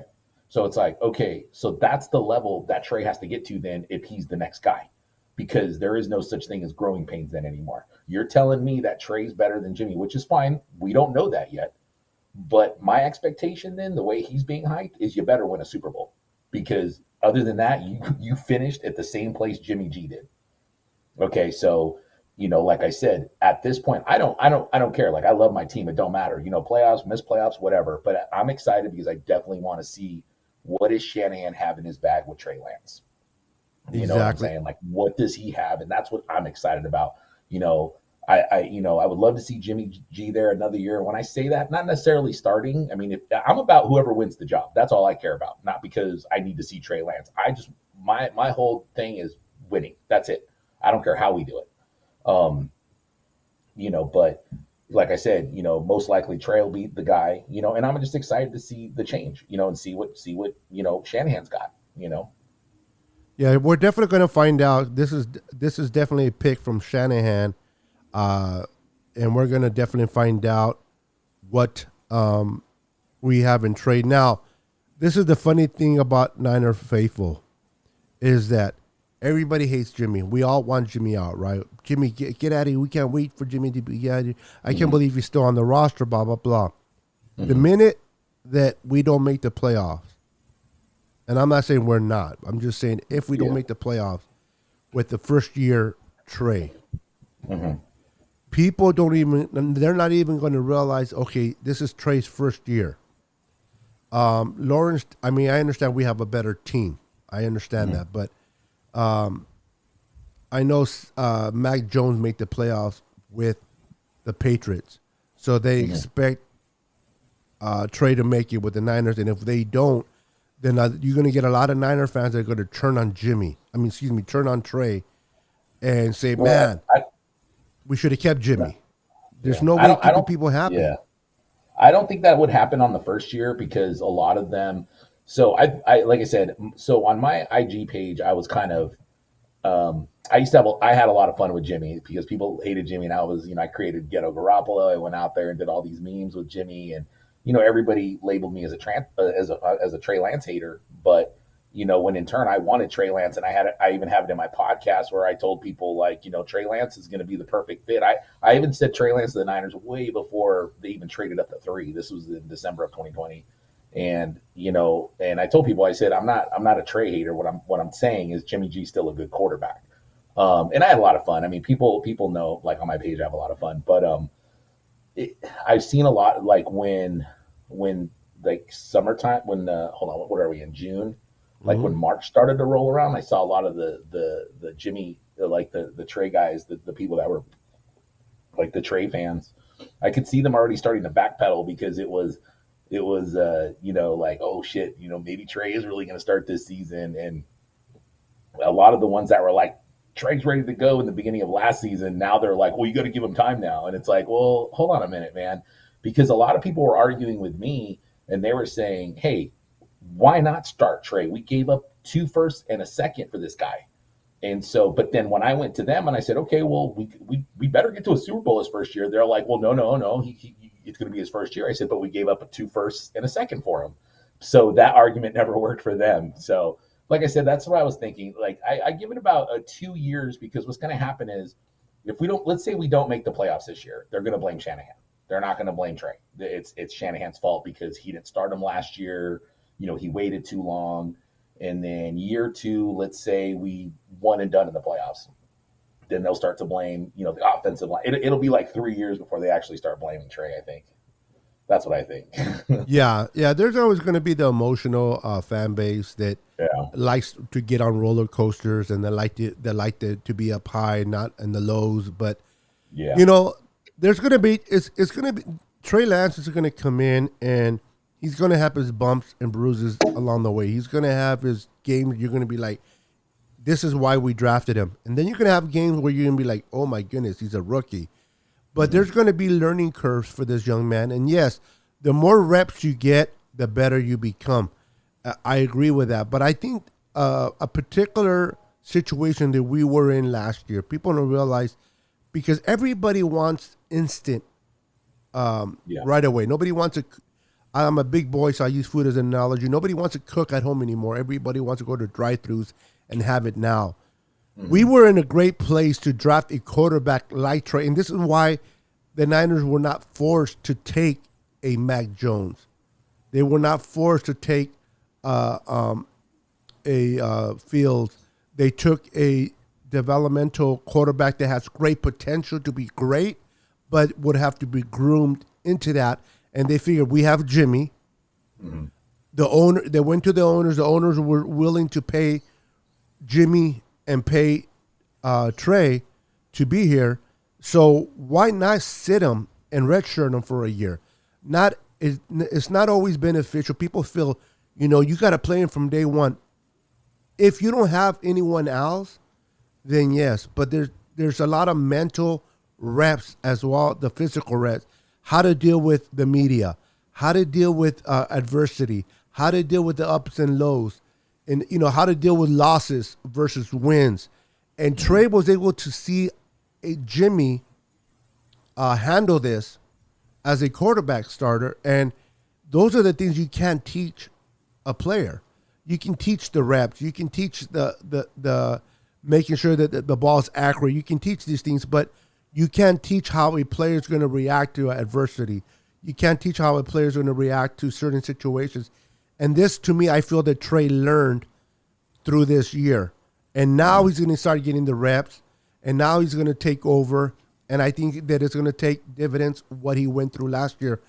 [SPEAKER 2] So it's like, okay, so that's the level that Trey has to get to then if he's the next guy, because there is no such thing as growing pains then anymore. You're telling me that Trey's better than Jimmy, which is fine. We don't know that yet. But my expectation then, the way he's being hyped, is you better win a Super Bowl, because other than that, you finished at the same place Jimmy G did. Okay, so like I said, at this point, I don't care. Like, I love my team. It don't matter. Playoffs, miss playoffs, whatever. But I'm excited because I definitely want to see what does Shanahan have in his bag with Trey Lance. You know what I'm saying? Like, what does he have? And that's what I'm excited about. I would love to see Jimmy G there another year. When I say that, not necessarily starting. I mean, if I'm about whoever wins the job, that's all I care about. Not because I need to see Trey Lance. I just my whole thing is winning. That's it. I don't care how we do it. But like I said, most likely Trey will be the guy. And I'm just excited to see the change. And see what Shanahan's got.
[SPEAKER 1] Yeah, we're definitely going to find out. This is definitely a pick from Shanahan, and we're going to definitely find out what we have in trade. Now, this is the funny thing about Niner faithful, is that everybody hates Jimmy. We all want Jimmy out, right? Jimmy, get out of here. We can't wait for Jimmy to be out of here. I can't believe he's still on the roster, blah, blah, blah. Mm-hmm. The minute that we don't make the playoffs, and I'm not saying we're not. I'm just saying if we don't make the playoffs with the first year Trey, people they're not even going to realize, okay, this is Trey's first year. Lawrence, I mean, I understand we have a better team. I understand that. But I know Mac Jones made the playoffs with the Patriots. So they expect Trey to make it with the Niners. And if they don't, then you're going to get a lot of Niner fans that are going to turn on turn on Trey and say, we should have kept Jimmy. There's no way keeping people happy. Yeah.
[SPEAKER 2] I don't think that would happen on the first year, because a lot of them. So I like I said, so on my IG page, I was kind of, I had a lot of fun with Jimmy because people hated Jimmy, and I created Ghetto Garoppolo. I went out there and did all these memes with Jimmy, and everybody labeled me as a Trey Lance hater. But when in turn I wanted Trey Lance, and I even have it in my podcast where I told people, like, Trey Lance is going to be the perfect fit. I even said Trey Lance to the Niners way before they even traded up to 3. This was in December of 2020. And and I told people, I said, I'm not a Trey hater. What I'm saying is Jimmy G's still a good quarterback. And I had a lot of fun. I mean, people know, like, on my page I have a lot of fun. But I've seen a lot, like when like summertime, when hold on, what are we in, June? Like when March started to roll around, I saw a lot of the Jimmy, like the Trey guys, the people that were like the Trey fans. I could see them already starting to backpedal, because it was like, oh shit, maybe Trey is really going to start this season. And a lot of the ones that were like, Trey's ready to go in the beginning of last season, now they're like, well, you got to give him time now. And it's like, well, hold on a minute, man. Because a lot of people were arguing with me, and they were saying, hey, why not start Trey? We gave up 2 firsts and a second for this guy. And so, but then when I went to them and I said, okay, well, we better get to a Super Bowl his first year. They're like, well, no, it's going to be his first year. I said, but we gave up 2 firsts and a second for him. So that argument never worked for them. So, like I said, that's what I was thinking. Like, I give it about 2 years, because what's going to happen is, if let's say we don't make the playoffs this year, they're going to blame Shanahan. They're not going to blame Trey. It's Shanahan's fault, because he didn't start him last year. He waited too long. And then year 2, let's say we won and done in the playoffs, then they'll start to blame, the offensive line. It'll be like 3 years before they actually start blaming Trey, I think. That's what I think.
[SPEAKER 1] Yeah. There's always going to be the emotional fan base that likes to get on roller coasters, and they like to be up high, not in the lows. But there's going to be it's going to be Trey Lance is going to come in, and he's going to have his bumps and bruises along the way. He's going to have his games. You're going to be like, this is why we drafted him. And then you're going to have games where you're going to be like, oh my goodness, he's a rookie. But there's going to be learning curves for this young man. And yes, the more reps you get, the better you become. I agree with that. But I think a particular situation that we were in last year, people don't realize, because everybody wants instant right away. Nobody wants I'm a big boy, so I use food as an analogy. Nobody wants to cook at home anymore. Everybody wants to go to drive-thrus and have it now. We were in a great place to draft a quarterback like Trey, and this is why the Niners were not forced to take a Mac Jones. They were not forced to take Fields. They took a developmental quarterback that has great potential to be great, but would have to be groomed into that. And they figured we have Jimmy. Mm-hmm. They went to the owners. The owners were willing to pay Jimmy and pay Trey to be here. So why not sit him and redshirt him for a year? It's not always beneficial. People feel, you got to play him from day one. If you don't have anyone else, then yes. But there's a lot of mental reps as well, the physical reps. How to deal with the media, how to deal with adversity, how to deal with the ups and lows, and how to deal with losses versus wins. And Trey was able to see Jimmy handle this as a quarterback starter, and those are the things you can't teach a player. You can teach the reps, you can teach the making sure that the ball's accurate. You can teach these things, but you can't teach how a player is going to react to adversity. You can't teach how a player is going to react to certain situations. And this, to me, I feel that Trey learned through this year. And now he's going to start getting the reps. And now he's going to take over. And I think that it's going to take dividends what he went through last year.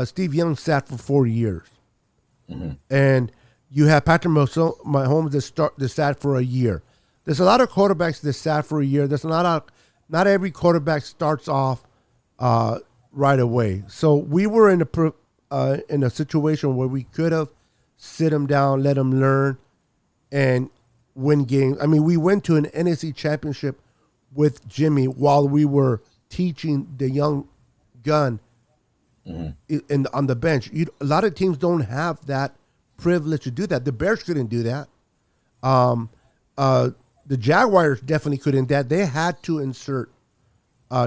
[SPEAKER 1] Steve Young sat for 4 years. Mm-hmm. And you have Patrick Mahomes that sat for a year. There's a lot of quarterbacks that sat for a year. Not every quarterback starts off right away. So we were in a situation where we could have sit him down, let him learn, and win games. I mean, we went to an NFC Championship with Jimmy while we were teaching the young gun on the bench. A lot of teams don't have that privilege to do that. The Bears couldn't do that. The Jaguars definitely couldn't. They had to insert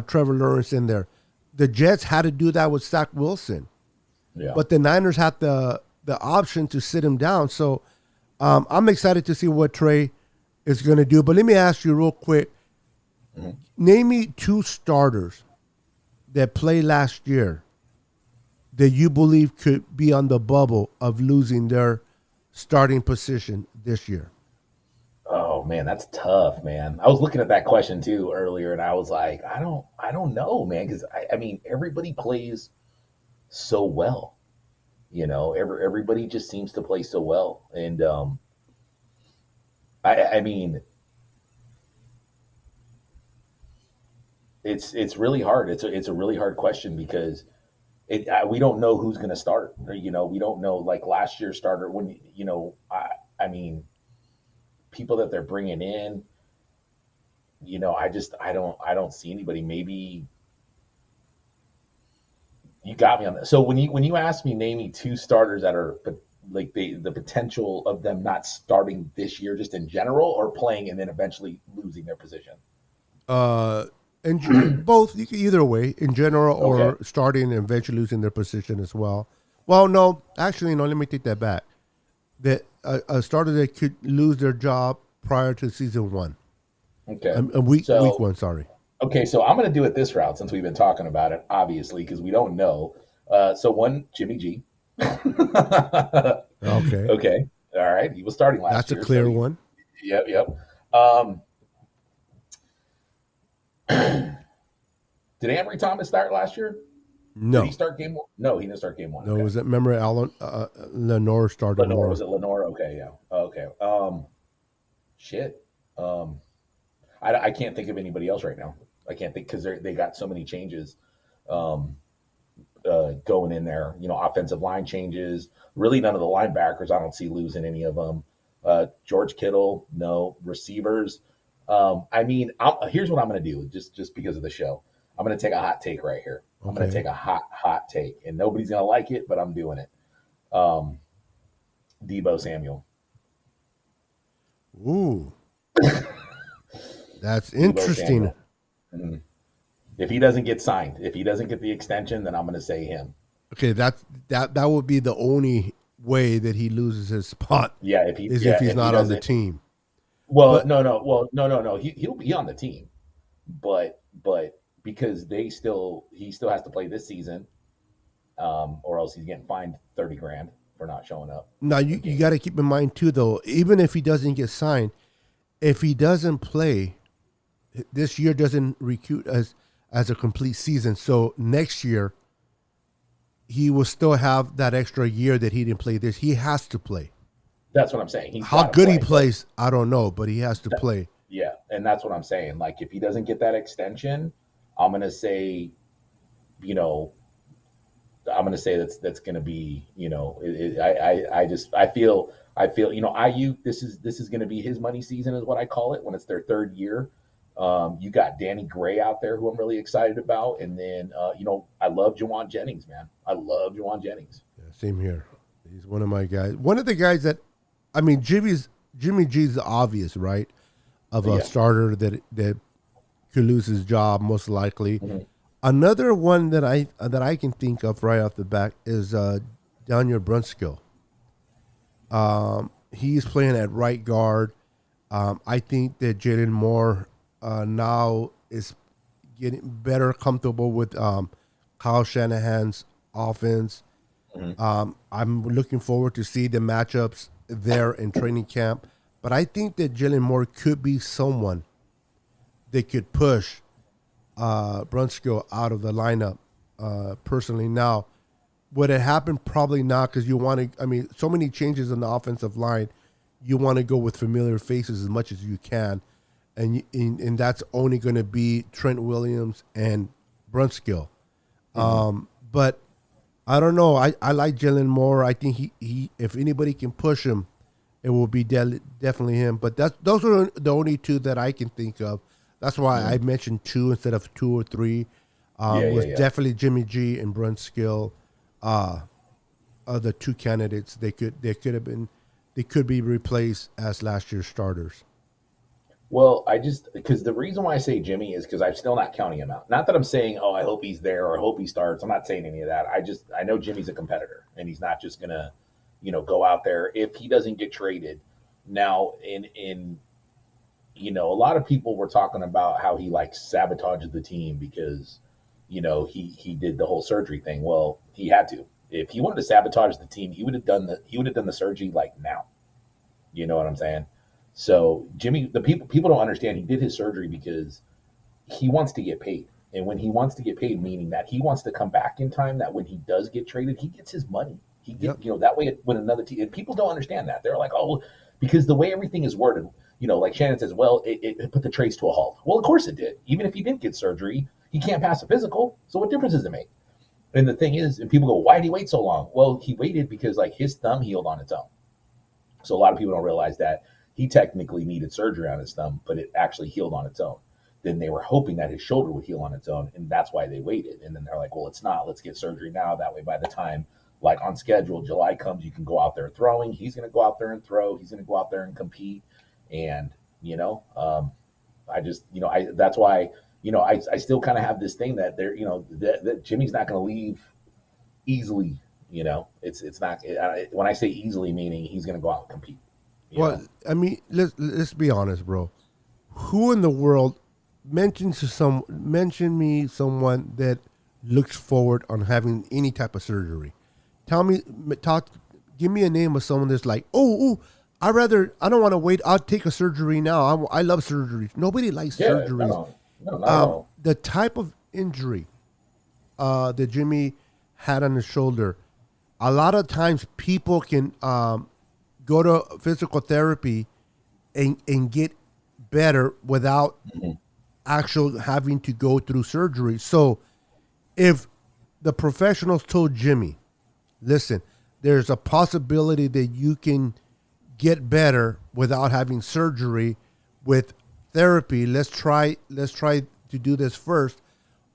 [SPEAKER 1] Trevor Lawrence in there. The Jets had to do that with Zach Wilson. Yeah. But the Niners had the option to sit him down. So I'm excited to see what Trey is going to do. But let me ask you real quick. Mm-hmm. Name me 2 starters that played last year that you believe could be on the bubble of losing their starting position this year.
[SPEAKER 2] Oh man, that's tough, man. I was looking at that question too earlier, and I was like, I don't know, man, because I mean, everybody plays so well, everybody just seems to play so well, and I mean, it's really hard. It's a really hard question because we don't know who's going to start. We don't know, like last year's starter when I mean. People that they're bringing in, I don't see anybody. Maybe you got me on that. So when you ask me, name me 2 starters that are like the potential of them not starting this year, just in general, or playing and then eventually losing their position.
[SPEAKER 1] And both, you can either way, in general or starting and eventually losing their position as well. Well, no, actually, no. Let me take that back. That a starter that could lose their job prior to season 1.
[SPEAKER 2] Okay.
[SPEAKER 1] Week 1, sorry.
[SPEAKER 2] Okay, so I'm going to do it this route since we've been talking about it, obviously, because we don't know. So 1, Jimmy G.
[SPEAKER 1] Okay.
[SPEAKER 2] Okay. All right. He was starting last
[SPEAKER 1] year.
[SPEAKER 2] That's
[SPEAKER 1] a clear one.
[SPEAKER 2] Yep. Did Amory Thomas start last year?
[SPEAKER 1] No.
[SPEAKER 2] Did he start game 1? No, he didn't start game 1.
[SPEAKER 1] No, was it? Remember Alan Lenore started?
[SPEAKER 2] Lenore, was it Lenore? Okay, yeah. Okay. Shit. I can't think of anybody else right now. I can't think because they got so many changes going in there. Offensive line changes. Really, none of the linebackers. I don't see losing any of them. George Kittle, no. Receivers. I mean, here's what I'm going to do, just because of the show. I'm going to take a hot take right here. I'm going to take a hot take, and nobody's going to like it, but I'm doing it. Deebo Samuel.
[SPEAKER 1] Ooh. That's interesting.
[SPEAKER 2] Mm-hmm. If he doesn't get signed, if he doesn't get the extension, then I'm going to say him.
[SPEAKER 1] Okay, that would be the only way that he loses his spot
[SPEAKER 2] Yeah,
[SPEAKER 1] if he's
[SPEAKER 2] if he
[SPEAKER 1] not on the
[SPEAKER 2] doesn't.
[SPEAKER 1] team.
[SPEAKER 2] Well,
[SPEAKER 1] But
[SPEAKER 2] no. He'll be on the team, but because he still has to play this season, or else he's getting fined 30 grand for not showing up
[SPEAKER 1] now
[SPEAKER 2] for
[SPEAKER 1] you got to
[SPEAKER 2] games.
[SPEAKER 1] keep in mind too, though. Even if he doesn't get signed, if he doesn't play, this year doesn't recruit as a complete season. So next year he will still have that extra year that he didn't play this. He has to play.
[SPEAKER 2] That's what I'm saying. He's
[SPEAKER 1] How
[SPEAKER 2] got to
[SPEAKER 1] good he
[SPEAKER 2] play.
[SPEAKER 1] plays, I don't know, but he has to play.
[SPEAKER 2] Yeah, and that's what I'm saying. Like if he doesn't get that extension, I'm gonna say, you know, I'm gonna say that's gonna be, I feel, IU. This is gonna be his money season, is what I call it when it's their third year. You got Danny Gray out there, who I'm really excited about, and then I love Jawan Jennings, man. I love Jawan Jennings.
[SPEAKER 1] Yeah, same here. He's one of my guys. One of the guys that, I mean, Jimmy G's the obvious, right? Of a
[SPEAKER 2] Yeah.
[SPEAKER 1] starter that could lose his job most likely.
[SPEAKER 2] Mm-hmm.
[SPEAKER 1] Another one that I can think of right off the bat is Daniel Brunskill. He's playing at right guard. I think that Jalen Moore now is getting better comfortable with Kyle Shanahan's offense. I'm looking forward to see the matchups there in training camp. But I think that Jalen Moore could be someone that could push Brunskill out of the lineup. Personally, now would it happen? Probably not, because you want to. I mean, so many changes in the offensive line. You want to go with familiar faces as much as you can, and that's only going to be Trent Williams and Brunskill. But I don't know. I like Jalen Moore. I think he if anybody can push him, it will be definitely him. But those are the only two that I can think of. That's why I mentioned two instead of two or three. Was definitely Jimmy G and Brunskill. Are the two candidates. They could be replaced as last year's starters.
[SPEAKER 2] Well, because the reason why I say Jimmy is because I'm still not counting him out. Not that I'm saying, oh, I hope he's there or I hope he starts. I'm not saying any of that. I know Jimmy's a competitor and he's not just gonna, go out there if he doesn't get traded. Now, in a lot of people were talking about how he like sabotaged the team because, he did the whole surgery thing. Well, he had to. If he wanted to sabotage the team, he would have done the surgery like now. You know what I'm saying? So Jimmy, the people don't understand. He did his surgery because he wants to get paid, and when he wants to get paid, meaning that he wants to come back in time. That when he does get traded, he gets his money. He get that way when another team. And people don't understand that. They're like, oh, because the way everything is worded, like Shannon says, well, it put the trades to a halt. Well, of course it did. Even if he didn't get surgery, he can't pass a physical. So what difference does it make? And the thing is, and people go, why did he wait so long? Well, he waited because like his thumb healed on its own. So a lot of people don't realize that he technically needed surgery on his thumb, but it actually healed on its own. Then they were hoping that his shoulder would heal on its own, and that's why they waited. And then they're like, well, it's not. Let's get surgery now. That way, by the time, like on schedule, July comes, you can go out there throwing. He's going to go out there and throw. He's going to go out there and compete. And, that's why, I still kind of have this thing that they're, that Jimmy's not going to leave easily. It's not, when I say easily, meaning he's going to go out and compete.
[SPEAKER 1] Well, I mean, let's be honest, bro. Who in the world mention me someone that looks forward on having any type of surgery? Give me a name of someone that's like, I don't want to wait. I'll take a surgery now. I love surgeries. Nobody likes surgeries.
[SPEAKER 2] No.
[SPEAKER 1] The type of injury that Jimmy had on his shoulder, a lot of times people can go to physical therapy and get better without actual having to go through surgery. So if the professionals told Jimmy, listen, there's a possibility that you can get better without having surgery with therapy. Let's try to do this first.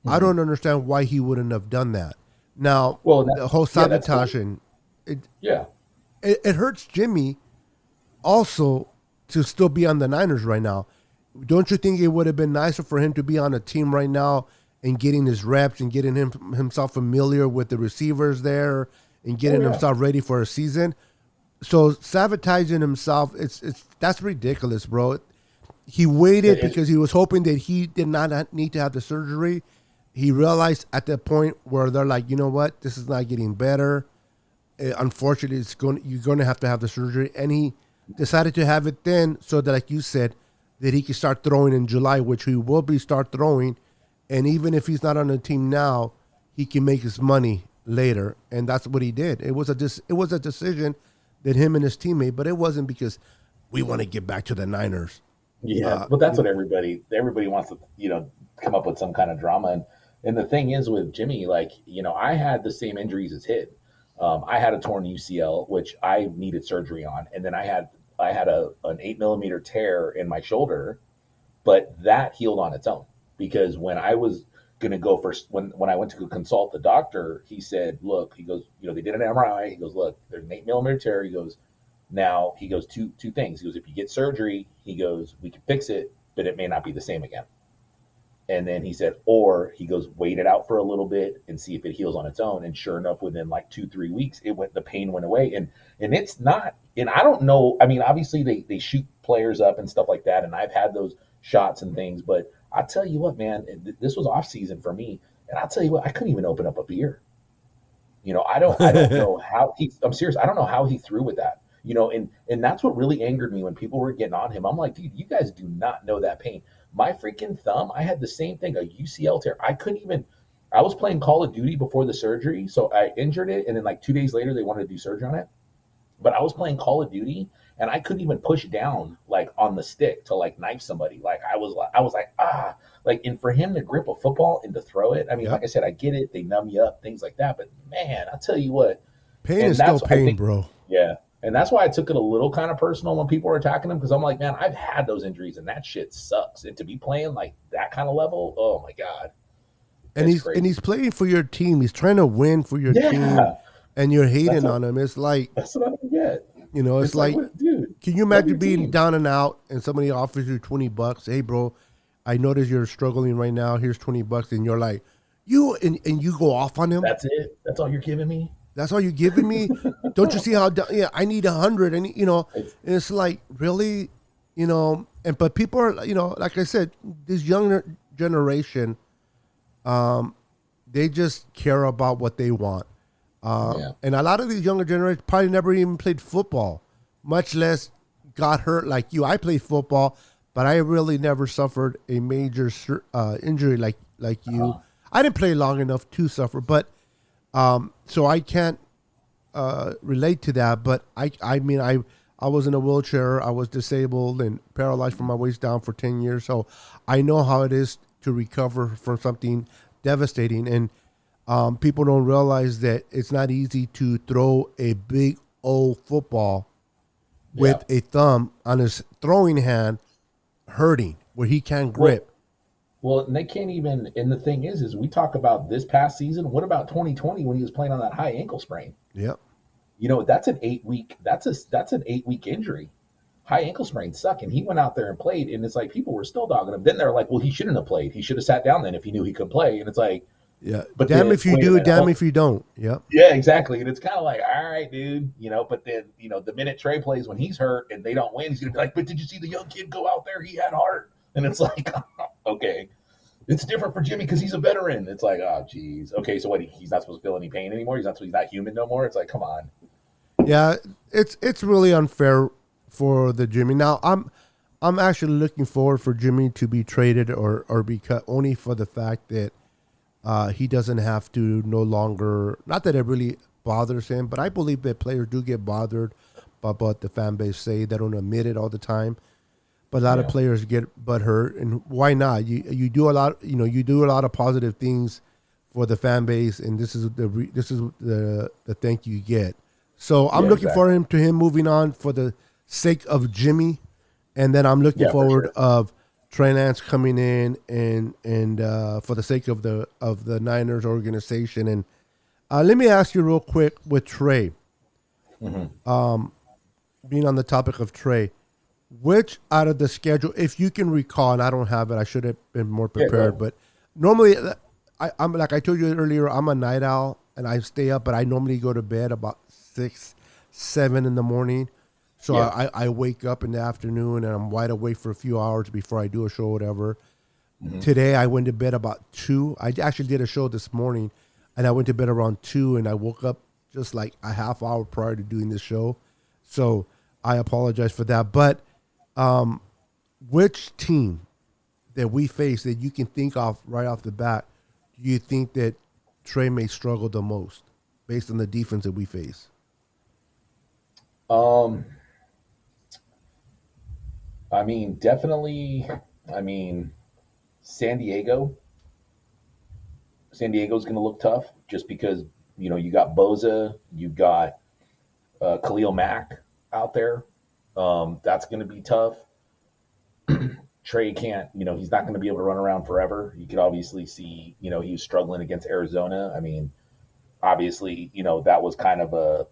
[SPEAKER 1] I don't understand why he wouldn't have done that. Now, the whole sabotaging, it hurts Jimmy also to still be on the Niners right now. Don't you think it would have been nicer for him to be on a team right now and getting his reps and getting himself familiar with the receivers there and getting himself ready for a season. So sabotaging himself, that's ridiculous, bro. He waited because he was hoping that he did not need to have the surgery. He realized at the point where they're like, you know what, this is not getting better. Unfortunately, you're going to have the surgery, and he decided to have it then, so that, like you said, that he can start throwing in July, which he will start throwing, and even if he's not on the team now, he can make his money later, and that's what he did. It was a decision that him and his teammate, but it wasn't because we want to get back to the Niners.
[SPEAKER 2] Yeah, but that's what everybody wants to, come up with some kind of drama. And the thing is with Jimmy, like, I had the same injuries as him. I had a torn UCL, which I needed surgery on, and then I had an 8mm tear in my shoulder, but that healed on its own, because when I was going to go first, when I went to go consult the doctor, he said, look, he goes, they did an MRI. He goes, look, there's an 8mm tear. He goes, now, he goes, two things. He goes, if you get surgery, he goes, we can fix it, but it may not be the same again. And then he said, or he goes, wait it out for a little bit and see if it heals on its own. And sure enough, within like 2-3 weeks, the pain went away. And it's not, and I don't know. I mean, obviously they shoot players up and stuff like that. And I've had those shots and things, but I'll tell you what, man, this was off season for me. And I'll tell you what, I couldn't even open up a beer. I don't know how I'm serious. I don't know how he threw with that. And that's what really angered me when people were getting on him. I'm like, dude, you guys do not know that pain. My freaking thumb, I had the same thing, a UCL tear. I was playing Call of Duty before the surgery, so I injured it, and then like 2 days later, they wanted to do surgery on it. But I was playing Call of Duty, and I couldn't even push down like on the stick to like knife somebody. Like I was like, like, and for him to grip a football and to throw it, I mean, like I said, I get it. They numb you up, things like that. But man, I'll tell you what.
[SPEAKER 1] Pain is still pain, bro.
[SPEAKER 2] Yeah. And that's why I took it a little kind of personal when people were attacking him, because I'm like, man, I've had those injuries and that shit sucks. And to be playing like that kind of level, oh my God.
[SPEAKER 1] And he's playing for your team. He's trying to win for your team, and you're hating on him. It's like,
[SPEAKER 2] that's what I don't get.
[SPEAKER 1] It's like, dude, can you imagine being down and out and somebody offers you $20? Hey, bro, I notice you're struggling right now. Here's $20, and you're like, and you go off on him.
[SPEAKER 2] That's it. That's all you're giving me.
[SPEAKER 1] That's all you're giving me? Don't you see how? I need 100, and and it's like, really, but people are, like I said, this younger generation, they just care about what they want, and a lot of these younger generations probably never even played football, much less got hurt like you. I played football, but I really never suffered a major injury like you. I didn't play long enough to suffer, but. So I can't relate to that, but I mean, I was in a wheelchair. I was disabled and paralyzed from my waist down for 10 years. So I know how it is to recover from something devastating. And people don't realize that it's not easy to throw a big old football with a thumb on his throwing hand hurting where he can't grip.
[SPEAKER 2] Well, and they can't even, and the thing is we talk about this past season. What about 2020 when he was playing on that high ankle sprain?
[SPEAKER 1] Yep.
[SPEAKER 2] That's an 8-week, that's an 8-week injury. High ankle sprains suck. And he went out there and played, and it's like people were still dogging him. Then they're like, well, he shouldn't have played. He should have sat down then if he knew he could play. And it's like,
[SPEAKER 1] yeah, but damn if you do, damn if you don't. Yep.
[SPEAKER 2] Yeah, exactly. And it's kind of like, all right, dude, but then, the minute Trey plays when he's hurt and they don't win, he's going to be like, but did you see the young kid go out there? He had heart. And it's like, okay. It's different for Jimmy because he's a veteran. It's like, oh, geez. Okay, so what? He's not supposed to feel any pain anymore? He's not human no more? It's like, come on.
[SPEAKER 1] Yeah, it's really unfair for the Jimmy. Now, I'm actually looking forward for Jimmy to be traded or be cut only for the fact that he doesn't have to no longer, not that it really bothers him, but I believe that players do get bothered by what the fan base say. They don't admit it all the time. But a lot of players get butthurt, and why not? You do a lot, you do a lot of positive things for the fan base, and this is the thank you get. So I'm looking forward to him moving on for the sake of Jimmy, and then I'm looking forward of Trey Lance coming in and for the sake of the Niners organization. And let me ask you real quick with Trey, being on the topic of Trey. Which out of the schedule, if you can recall, and I don't have it, I should have been more prepared, but normally I'm like I told you earlier, I'm a night owl and I stay up, but I normally go to bed about 6, 7 in the morning. So
[SPEAKER 2] Yeah.
[SPEAKER 1] I wake up in the afternoon and I'm wide awake for a few hours before I do a show, or whatever.
[SPEAKER 2] Hmm.
[SPEAKER 1] Today I went to bed about 2. I actually did a show this morning, and I went to bed around 2, and I woke up just like a half hour prior to doing this show. So I apologize for that. But which team that we face that you can think of right off the bat, do you think that Trey may struggle the most based on the defense that we face?
[SPEAKER 2] Um, I mean, definitely. I mean, San Diego. San Diego's going to look tough just because you got Boza, you got Khalil Mack out there. That's going to be tough. Trey can't, he's not going to be able to run around forever. You could obviously see, he was struggling against Arizona. I mean, obviously, that was kind of a,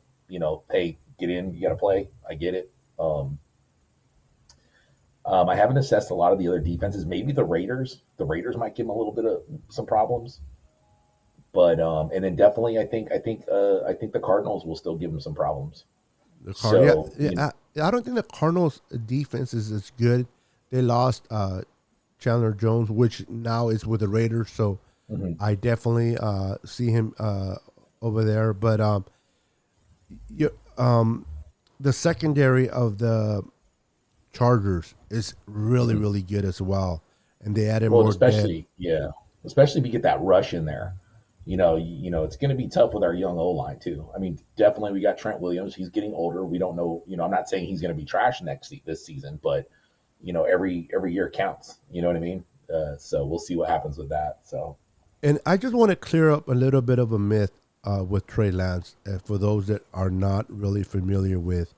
[SPEAKER 2] hey, get in, you got to play. I get it. I haven't assessed a lot of the other defenses. Maybe the Raiders. The Raiders might give him a little bit of some problems. But and then definitely, I think the Cardinals will still give him some problems.
[SPEAKER 1] The Card, yeah,
[SPEAKER 2] So
[SPEAKER 1] I don't think the Cardinals' defense is as good. They lost Chandler Jones, which now is with the Raiders. So
[SPEAKER 2] mhm.
[SPEAKER 1] I definitely see him over there. But you, the secondary of the Chargers is really,
[SPEAKER 2] Mhm.
[SPEAKER 1] really good as well. And they added
[SPEAKER 2] Well,
[SPEAKER 1] more depth.
[SPEAKER 2] especially yeah, especially if you get that rush in there. It's going to be tough with our young O line too. I mean, definitely we got Trent Williams. He's getting older. We don't know. I'm not saying he's going to be trash this season, but every year counts. You know what I mean? So we'll see what happens with that. So
[SPEAKER 1] And I just want to clear up a little bit of a myth with Trey Lance. For those that are not really familiar with,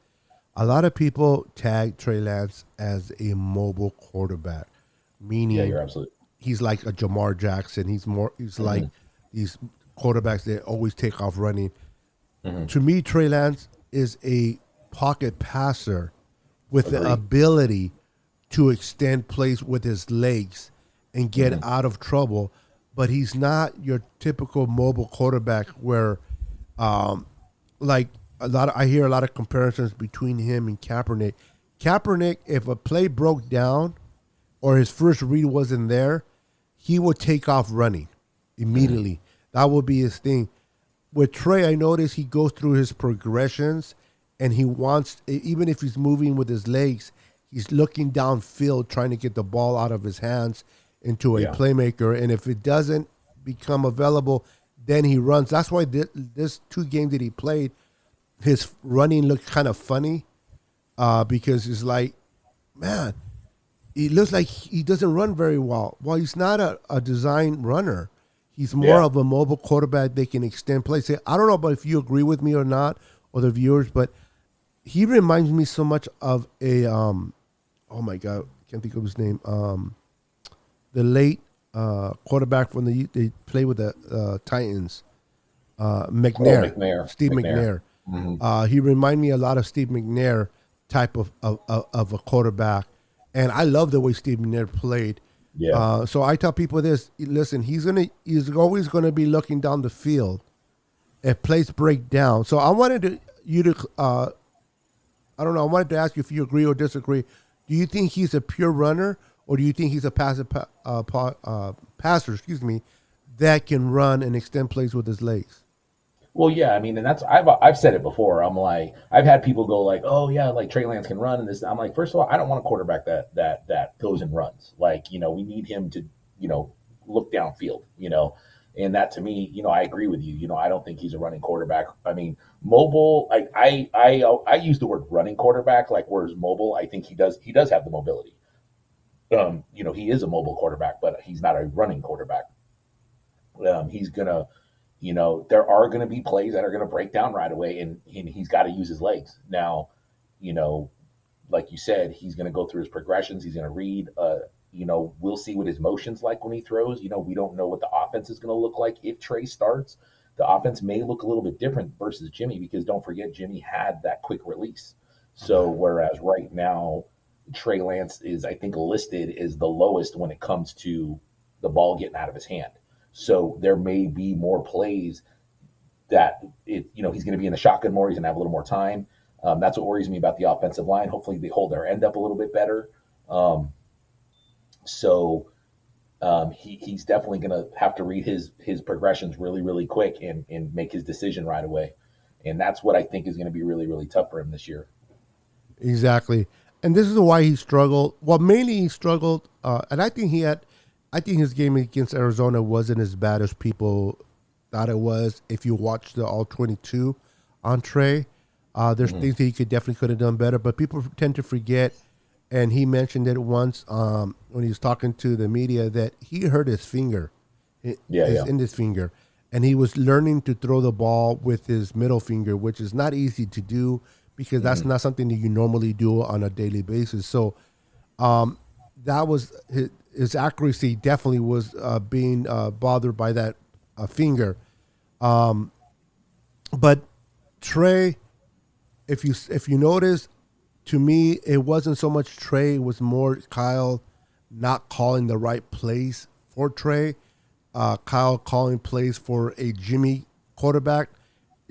[SPEAKER 1] a lot of people tag Trey Lance as a mobile quarterback,
[SPEAKER 2] yeah,
[SPEAKER 1] meaning
[SPEAKER 2] you're absolutely.
[SPEAKER 1] he's like a Jamar Jackson. He's like
[SPEAKER 2] Hmm.
[SPEAKER 1] these quarterbacks that always take off running.
[SPEAKER 2] Hmm.
[SPEAKER 1] To me, Trey Lance is a pocket passer with the
[SPEAKER 2] Agree.
[SPEAKER 1] ability to extend plays with his legs and get
[SPEAKER 2] Hmm.
[SPEAKER 1] out of trouble. But he's not your typical mobile quarterback where, like I hear a lot of comparisons between him and Kaepernick. Kaepernick, if a play broke down or his first read wasn't there, he would take off running
[SPEAKER 2] Hmm.
[SPEAKER 1] immediately. That would be his thing. With Trey, I notice he goes through his progressions and he wants, even if he's moving with his legs, he's looking downfield trying to get the ball out of his hands into a
[SPEAKER 2] Yeah.
[SPEAKER 1] playmaker. And if it doesn't become available, then he runs. That's why this 2 games that he played, his running looked kind of funny because it's like, man, he looks like he doesn't run very well. Well, he's not a design runner. He's more
[SPEAKER 2] Yeah.
[SPEAKER 1] of a mobile quarterback. They can extend plays. I don't know about if you agree with me or not, or the viewers, but he reminds me so much of a oh my god, can't think of his name. The late quarterback from they play with the Titans,
[SPEAKER 2] Oh,
[SPEAKER 1] McNair,
[SPEAKER 2] McNair.
[SPEAKER 1] Steve
[SPEAKER 2] McNair.
[SPEAKER 1] McNair.
[SPEAKER 2] Hmm.
[SPEAKER 1] He reminded me a lot of Steve McNair type of a quarterback, and I love the way Steve McNair played.
[SPEAKER 2] Yeah.
[SPEAKER 1] So I tell people this: listen, he's always gonna be looking down the field if plays break down. So I wanted you to I don't know. I wanted to ask you if you agree or disagree. Do you think he's a pure runner, or do you think he's a passer? Excuse me, that can run and extend plays with his legs.
[SPEAKER 2] Well, yeah, I mean, and that's I've said it before. I'm like, I've had people go like, "Oh yeah, like Trey Lance can run," and this. I'm like, first of all, I don't want a quarterback that goes and runs. Like, we need him to, look downfield. And that to me, I agree with you. I don't think he's a running quarterback. I mean, mobile. Like I use the word running quarterback. Like whereas mobile, I think he does have the mobility. He is a mobile quarterback, but he's not a running quarterback. He's gonna there are going to be plays that are going to break down right away, and he's got to use his legs. Now, you know, like you said, he's going to go through his progressions. He's going to read. We'll see what his motion's like when he throws. We don't know what the offense is going to look like if Trey starts. The offense may look a little bit different versus Jimmy because don't forget Jimmy had that quick release. So whereas right now Trey Lance is I think listed as the lowest when it comes to the ball getting out of his hand. So there may be more plays that he's going to be in the shotgun more. He's going to have a little more time. That's what worries me about the offensive line. Hopefully they hold their end up a little bit better. He's definitely going to have to read his progressions really, really quick and make his decision right away. And that's what I think is going to be really, really tough for him this year.
[SPEAKER 1] Exactly. And this is why he struggled. Well, mainly he struggled, and I think his game against Arizona wasn't as bad as people thought it was. If you watch the all 22 on Trey, there's things that he could have done better, but people tend to forget. And he mentioned it once when he was talking to the media that he hurt his finger, index finger, and he was learning to throw the ball with his middle finger, which is not easy to do because that's not something that you normally do on a daily basis. So that was his accuracy definitely was being bothered by that finger. But Trey, if you notice, to me, it wasn't so much Trey. It was more Kyle not calling the right plays for Trey. Kyle calling plays for a Jimmy quarterback.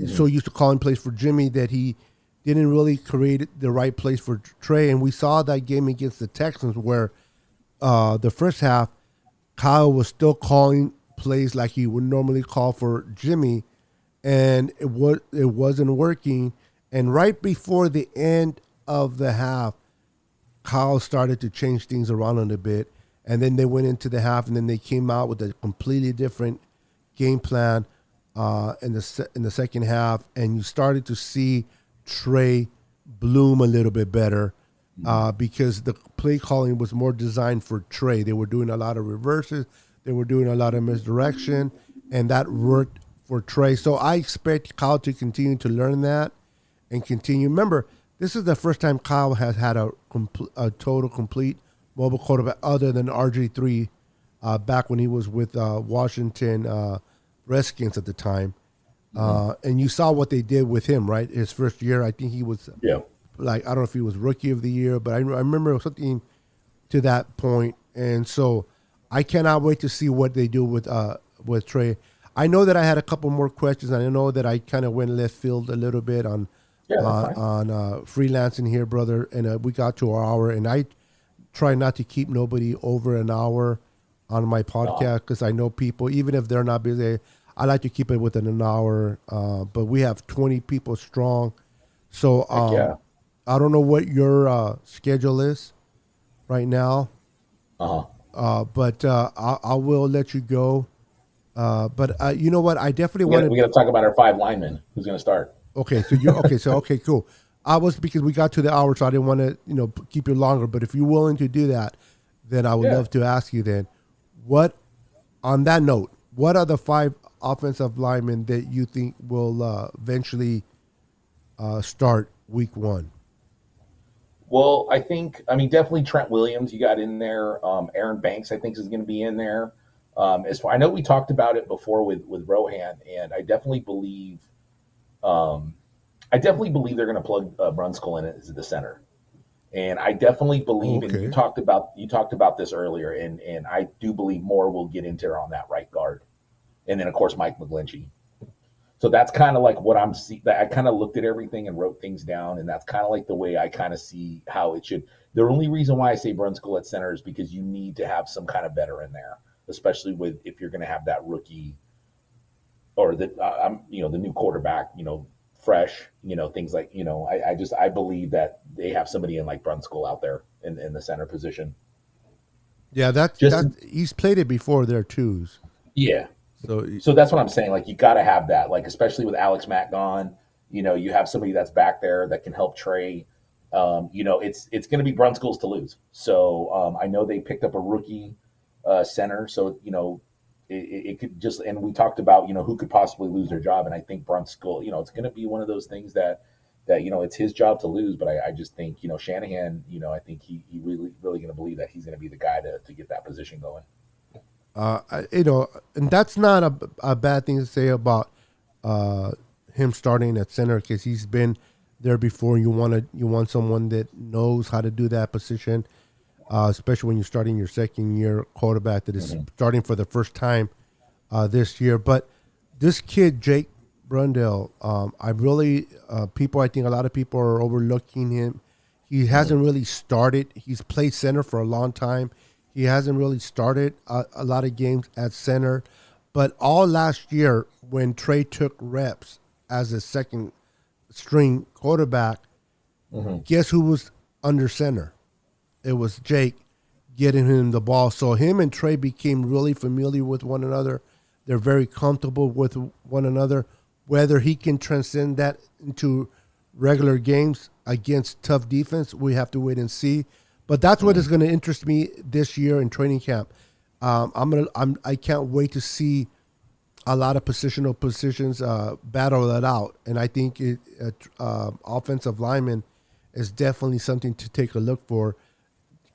[SPEAKER 1] So used to calling plays for Jimmy that he didn't really create the right plays for Trey. And we saw that game against the Texans where the first half, Kyle was still calling plays like he would normally call for Jimmy, and it wasn't working. And right before the end of the half, Kyle started to change things around a little bit, and then they went into the half, and then they came out with a completely different game plan in the second half, and you started to see Trey bloom a little bit better because the play calling was more designed for Trey. They were doing a lot of reverses, they were doing a lot of misdirection, and that worked for Trey. So I expect Kyle to continue to learn that and continue. Remember, this is the first time Kyle has had a total complete mobile quarterback other than RG3 back when he was with Washington Redskins at the time. And you saw what they did with him, right? His first year, I think he was I don't know if he was rookie of the year, but I remember something to that point. And so I cannot wait to see what they do with Trey. I know that I had a couple more questions, and I know that I kind of went left field a little bit on freelancing here, brother. And we got to our hour, and I try not to keep nobody over an hour on my podcast because I know people, even if they're not busy, I like to keep it within an hour. But we have 20 people strong. So I don't know what your schedule is right now. But I will let you go. But you know what? I definitely want.
[SPEAKER 2] We got to talk about our 5 linemen. Who's going to start?
[SPEAKER 1] Okay, so you're okay. So okay, cool. I was because we got to the hour, so I didn't want to keep you longer. But if you're willing to do that, then I would love to ask you. Then, what? On that note, what are the 5 offensive linemen that you think will eventually start week 1?
[SPEAKER 2] Well, I mean, definitely Trent Williams. You got in there. Aaron Banks, I think, is going to be in there. I know we talked about it before with Rohan, and I definitely believe. I definitely believe they're going to plug Brunskill in as the center, and I definitely believe. And you talked about this earlier, and I do believe Moore will get into on that right guard, and then of course Mike McGlinchey. So that's kind of like what I'm seeing. I kind of looked at everything and wrote things down, and that's kind of like the way I kind of see how it should. The only reason why I say Brunskill at center is because you need to have some kind of veteran there, especially if you're going to have that rookie or the new quarterback, fresh, things like, I believe that they have somebody in like Brunskill out there in the center position.
[SPEAKER 1] Yeah, he's played it before there too.
[SPEAKER 2] Yeah. So that's what I'm saying. Like, you got to have that, like, especially with Alex Mack gone, you have somebody that's back there that can help Trey. It's going to be Brunskill's to lose. So I know they picked up a rookie center. So, it could just, and we talked about, who could possibly lose their job. And I think Brunskill, it's going to be one of those things that, it's his job to lose. But I just think, Shanahan, I think he really, really going to believe that he's going to be the guy to get that position going.
[SPEAKER 1] And that's not a bad thing to say about him starting at center because he's been there before. You want someone that knows how to do that position, especially when you're starting your second year quarterback that is starting for the first time this year. But this kid, Jake Brundle, I really people. I think a lot of people are overlooking him. He hasn't really started. He's played center for a long time. He hasn't really started a lot of games at center. But all last year, when Trey took reps as a second string quarterback, guess who was under center? It was Jake getting him the ball. So him and Trey became really familiar with one another. They're very comfortable with one another. Whether he can transcend that into regular games against tough defense, we have to wait and see. But that's what is going to interest me this year in training camp. I can't wait to see a lot of positions battle that out, and I think offensive lineman is definitely something to take a look for.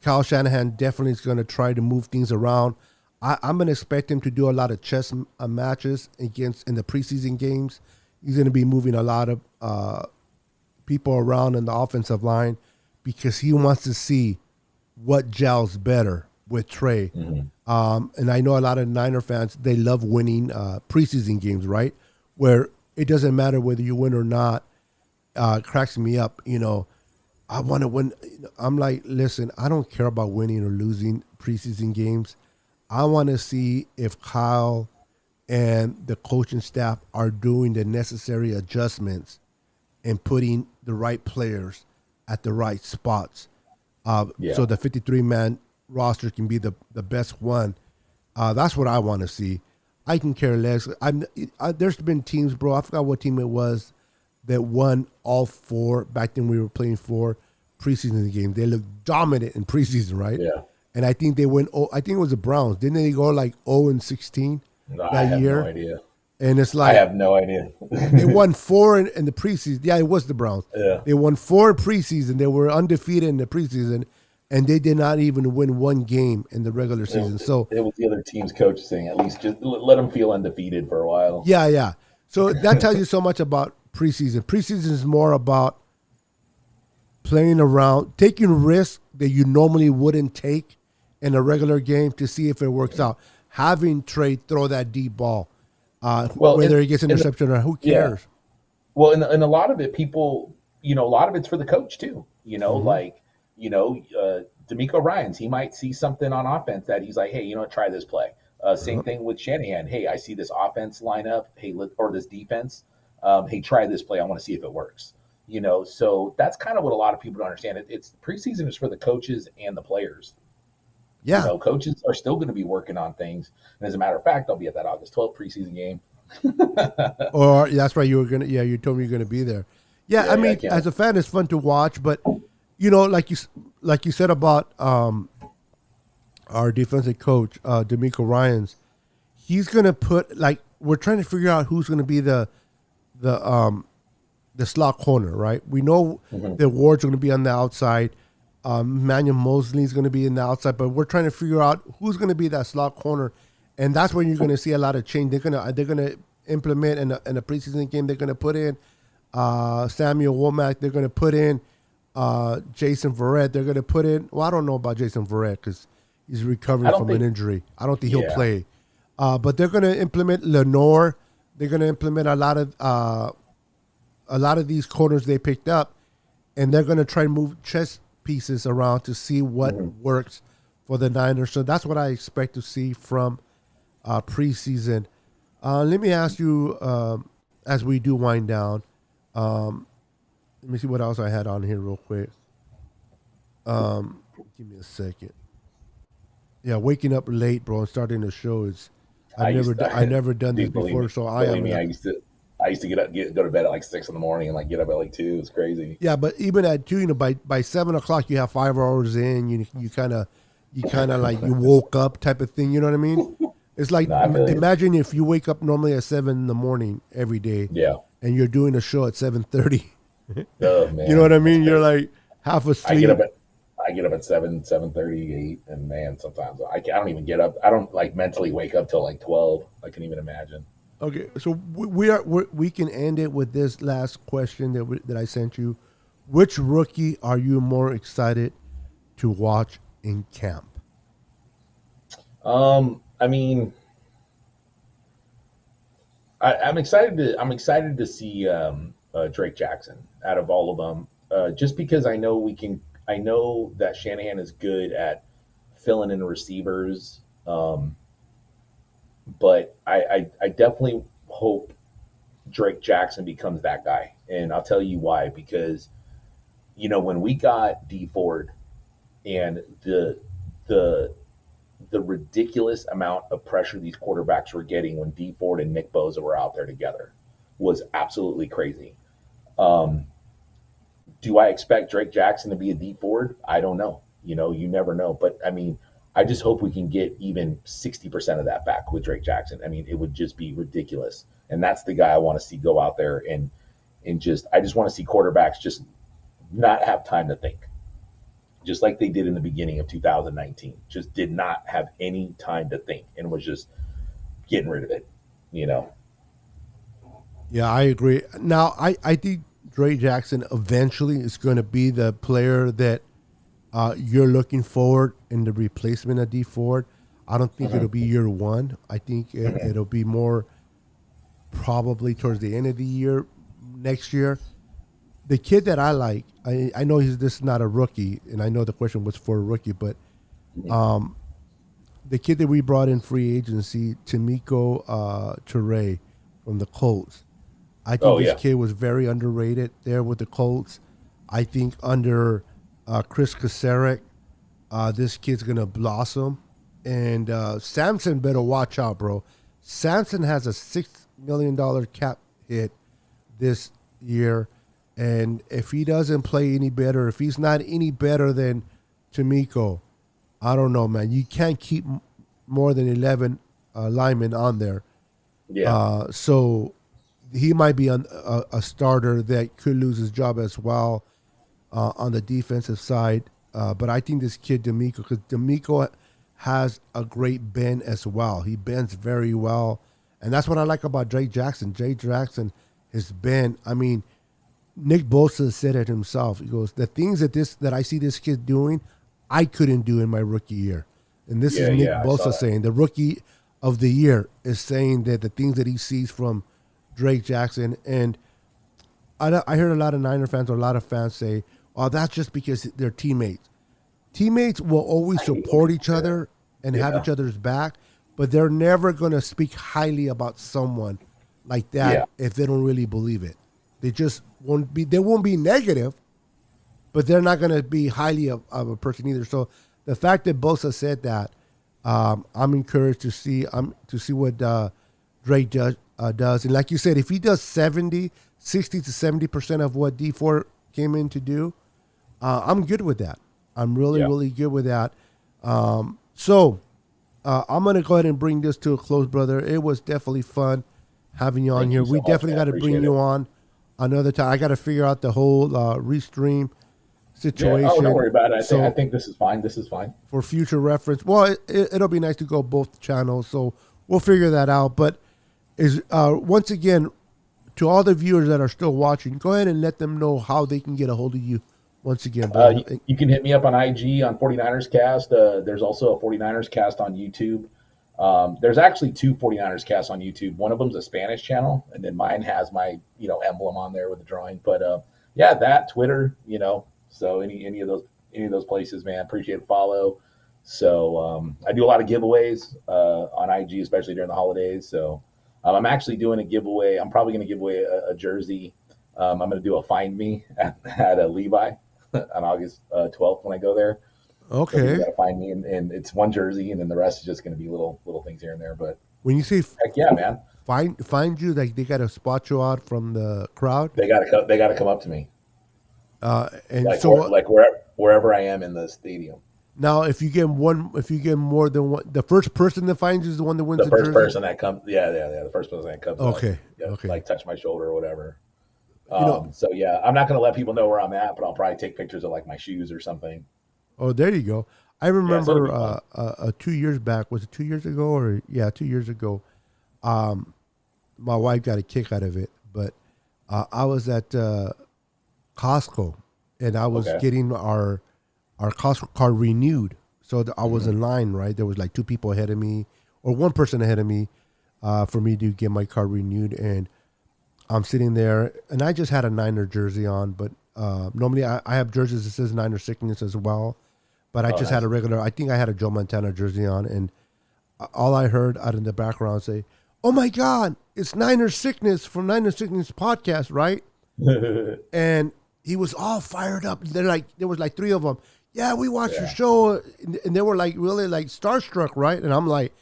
[SPEAKER 1] Kyle Shanahan definitely is going to try to move things around. I'm going to expect him to do a lot of chess matches in the preseason games. He's going to be moving a lot of people around in the offensive line because he wants to see what gels better with Trey. And I know a lot of Niner fans, they love winning preseason games, right? Where it doesn't matter whether you win or not. Cracks me up, I want to win. I'm like, listen, I don't care about winning or losing preseason games. I want to see if Kyle and the coaching staff are doing the necessary adjustments and putting the right players at the right spots. So the 53-man roster can be the best one. That's what I want to see. I can care less. There's been teams, bro. I forgot what team it was that won all four back then we were playing 4 preseason games. They looked dominant in preseason, right?
[SPEAKER 2] Yeah.
[SPEAKER 1] And I think they went. I think it was the Browns. Didn't they go like 0-16 that year?
[SPEAKER 2] No idea.
[SPEAKER 1] And it's like
[SPEAKER 2] I have no idea.
[SPEAKER 1] they won 4 in the preseason. Yeah, it was the Browns.
[SPEAKER 2] Yeah.
[SPEAKER 1] They won 4 in preseason. They were undefeated in the preseason, and they did not even win one game in the regular season. So
[SPEAKER 2] it was the other team's coach saying, at least just let them feel undefeated for a while.
[SPEAKER 1] Yeah. So that tells you so much about preseason. Preseason is more about playing around, taking risks that you normally wouldn't take in a regular game to see if it works out. Having Trey throw that deep ball, whether he gets an interception or who cares?
[SPEAKER 2] Yeah. Well, and a lot of it, people, a lot of it's for the coach too. D'Amico Ryans, he might see something on offense that he's like, hey, try this play. Same thing with Shanahan. Hey, I see this offense lineup. Hey, or this defense. Hey, try this play. I want to see if it works. So that's kind of what a lot of people don't understand. It's preseason is for the coaches and the players.
[SPEAKER 1] Yeah.
[SPEAKER 2] Coaches are still going to be working on things. And as a matter of fact, I'll be at that August 12th preseason game.
[SPEAKER 1] Or that's right. You told me you're going to be there. Yeah. I mean, as a fan, it's fun to watch, but like you said about our defensive coach, D'Amico Ryans, he's going to put we're trying to figure out who's going to be the slot corner, right? We know that Ward's going to be on the outside. Manuel Mosley is going to be in the outside, but we're trying to figure out who's going to be that slot corner, and that's when you're going to see a lot of change. They're going to implement in a preseason game. They're going to put in Samuel Womack. They're going to put in Jason Verrett. They're going to put in. Well, I don't know about Jason Verrett because he's recovering from an injury. I don't think he'll play. But they're going to implement Lenore. They're going to implement a lot of these corners they picked up, and they're going to try and move chess pieces around to see what works for the Niners. So that's what I expect to see from preseason. Let me ask you, as we do wind down, let me see what else I had on here real quick. Give me a second. Yeah, waking up late, bro, and starting the show is I've never done this before, so I
[SPEAKER 2] used to go to bed at 6 in the morning and get up at 2. It's crazy.
[SPEAKER 1] Yeah, but even at 2, by 7 o'clock you have 5 hours in. You kind of you woke up type of thing. You know what I mean? It's like imagine if you wake up normally at 7 in the morning every day.
[SPEAKER 2] Yeah.
[SPEAKER 1] And you're doing a show at 7:30.
[SPEAKER 2] Oh man.
[SPEAKER 1] You know what I mean? You're like half asleep.
[SPEAKER 2] I get up at 7:30, 8, and man, sometimes I don't even get up. I don't mentally wake up till 12. I can even imagine.
[SPEAKER 1] Okay, so we can end it with this last question that I sent you. Which rookie are you more excited to watch in camp?
[SPEAKER 2] I mean, I'm excited to see Drake Jackson out of all of them, just because I know we can. I know that Shanahan is good at filling in receivers, but I definitely hope Drake Jackson becomes that guy, and I'll tell you why. Because when we got D Ford and the ridiculous amount of pressure these quarterbacks were getting when D Ford and Nick Bosa were out there together was absolutely crazy. Um, do I expect Drake Jackson to be a D Ford? I don't know. You never know. But I mean, I just hope we can get even 60% of that back with Drake Jackson. I mean, it would just be ridiculous. And that's the guy I want to see go out there and just I just want to see quarterbacks just not have time to think. Just like they did in the beginning of 2019. Just did not have any time to think and was just getting rid of it.
[SPEAKER 1] Yeah, I agree. Now, I think Dre Jackson eventually is going to be the player that you're looking forward in the replacement of D Ford. I don't think it'll be year one. I think it'll be more probably towards the end of the year, next year. The kid that I like, I know this is not a rookie, and I know the question was for a rookie, but the kid that we brought in free agency, Tamiko Ture from the Colts. I think this kid was very underrated there with the Colts. I think under Chris Kacerek, this kid's going to blossom. And Samson better watch out, bro. Samson has a $6 million cap hit this year. And if he doesn't play any better, if he's not any better than Tamiko, I don't know, man. You can't keep more than 11 linemen on there.
[SPEAKER 2] Yeah.
[SPEAKER 1] So he might be a starter that could lose his job as well on the defensive side. But I think this kid, D'Amico, because D'Amico has a great bend as well. He bends very well. And that's what I like about Drake Jackson. Drake Jackson, his bend, I mean, Nick Bosa said it himself. He goes, the things that I see this kid doing, I couldn't do in my rookie year. And this is Nick Bosa saying, the rookie of the year is saying that the things that he sees from Drake Jackson. And I heard a lot of Niner fans or a lot of fans say, oh, that's just because they're teammates. Teammates will always support each other and have each other's back, but they're never going to speak highly about someone like that if they don't really believe it. They just won't be. They won't be negative, but they're not going to be highly of a person either. So the fact that Bosa said that, I'm encouraged to see. To see what Drake does. And like you said, if he does 60 to 70% of what D4 came in to do, I'm good with that. I'm really good with that. So I'm going to go ahead and bring this to a close, brother. It was definitely fun having you on here. We definitely got to bring you on another time. I got to figure out the whole restream situation.
[SPEAKER 2] Oh, don't worry about it. I think this is fine. This is fine.
[SPEAKER 1] For future reference. Well, it'll be nice to go both channels, so we'll figure that out. But once again, to all the viewers that are still watching, go ahead and let them know how they can get a hold of you. Once again,
[SPEAKER 2] you can hit me up on IG on 49ersCast. There's also a 49ersCast on YouTube. There's actually two 49ersCasts on YouTube. One of them's a Spanish channel, and then mine has my emblem on there with the drawing. But that Twitter, so any of those places, man, appreciate a follow. So I do a lot of giveaways on IG, especially during the holidays. So I'm actually doing a giveaway. I'm probably going to give away a jersey. I'm going to do a find me at a Levi on August 12th when I go there.
[SPEAKER 1] Okay.
[SPEAKER 2] So you got to find me, and it's one jersey, and then the rest is just going to be little things here and there. But
[SPEAKER 1] when you say
[SPEAKER 2] heck yeah, man,
[SPEAKER 1] find you, like they got to spot you out from the crowd.
[SPEAKER 2] They got to come up to me.
[SPEAKER 1] And
[SPEAKER 2] like,
[SPEAKER 1] so
[SPEAKER 2] wherever I am in the stadium.
[SPEAKER 1] Now, if you get more than one, the first person that finds you is the one that wins
[SPEAKER 2] the first
[SPEAKER 1] jersey?
[SPEAKER 2] person that comes. Yeah. The first person that comes.
[SPEAKER 1] Okay.
[SPEAKER 2] Like touch my shoulder or whatever. So yeah, I'm not going to let people know where I'm at, but I'll probably take pictures of like my shoes or something.
[SPEAKER 1] Oh, there you go. I remember 2 years back. Was it 2 years ago or 2 years ago? My wife got a kick out of it, but I was at Costco and I was getting our Costco card renewed. So I was in line, right? There was like two people ahead of me or one person ahead of me. for me to get my card renewed. And I'm sitting there, and I just had a Niner jersey on, but normally I have jerseys that says Niner Sickness as well. But I just had a regular, I think I had a Joe Montana jersey on, and all I heard out in the background say, "Oh my God, it's Niner Sickness from Niner Sickness podcast, right?" And he was all fired up. They're like, there was like 3 of them. Yeah, we watched your show, and they were like really like starstruck, right? And I'm like,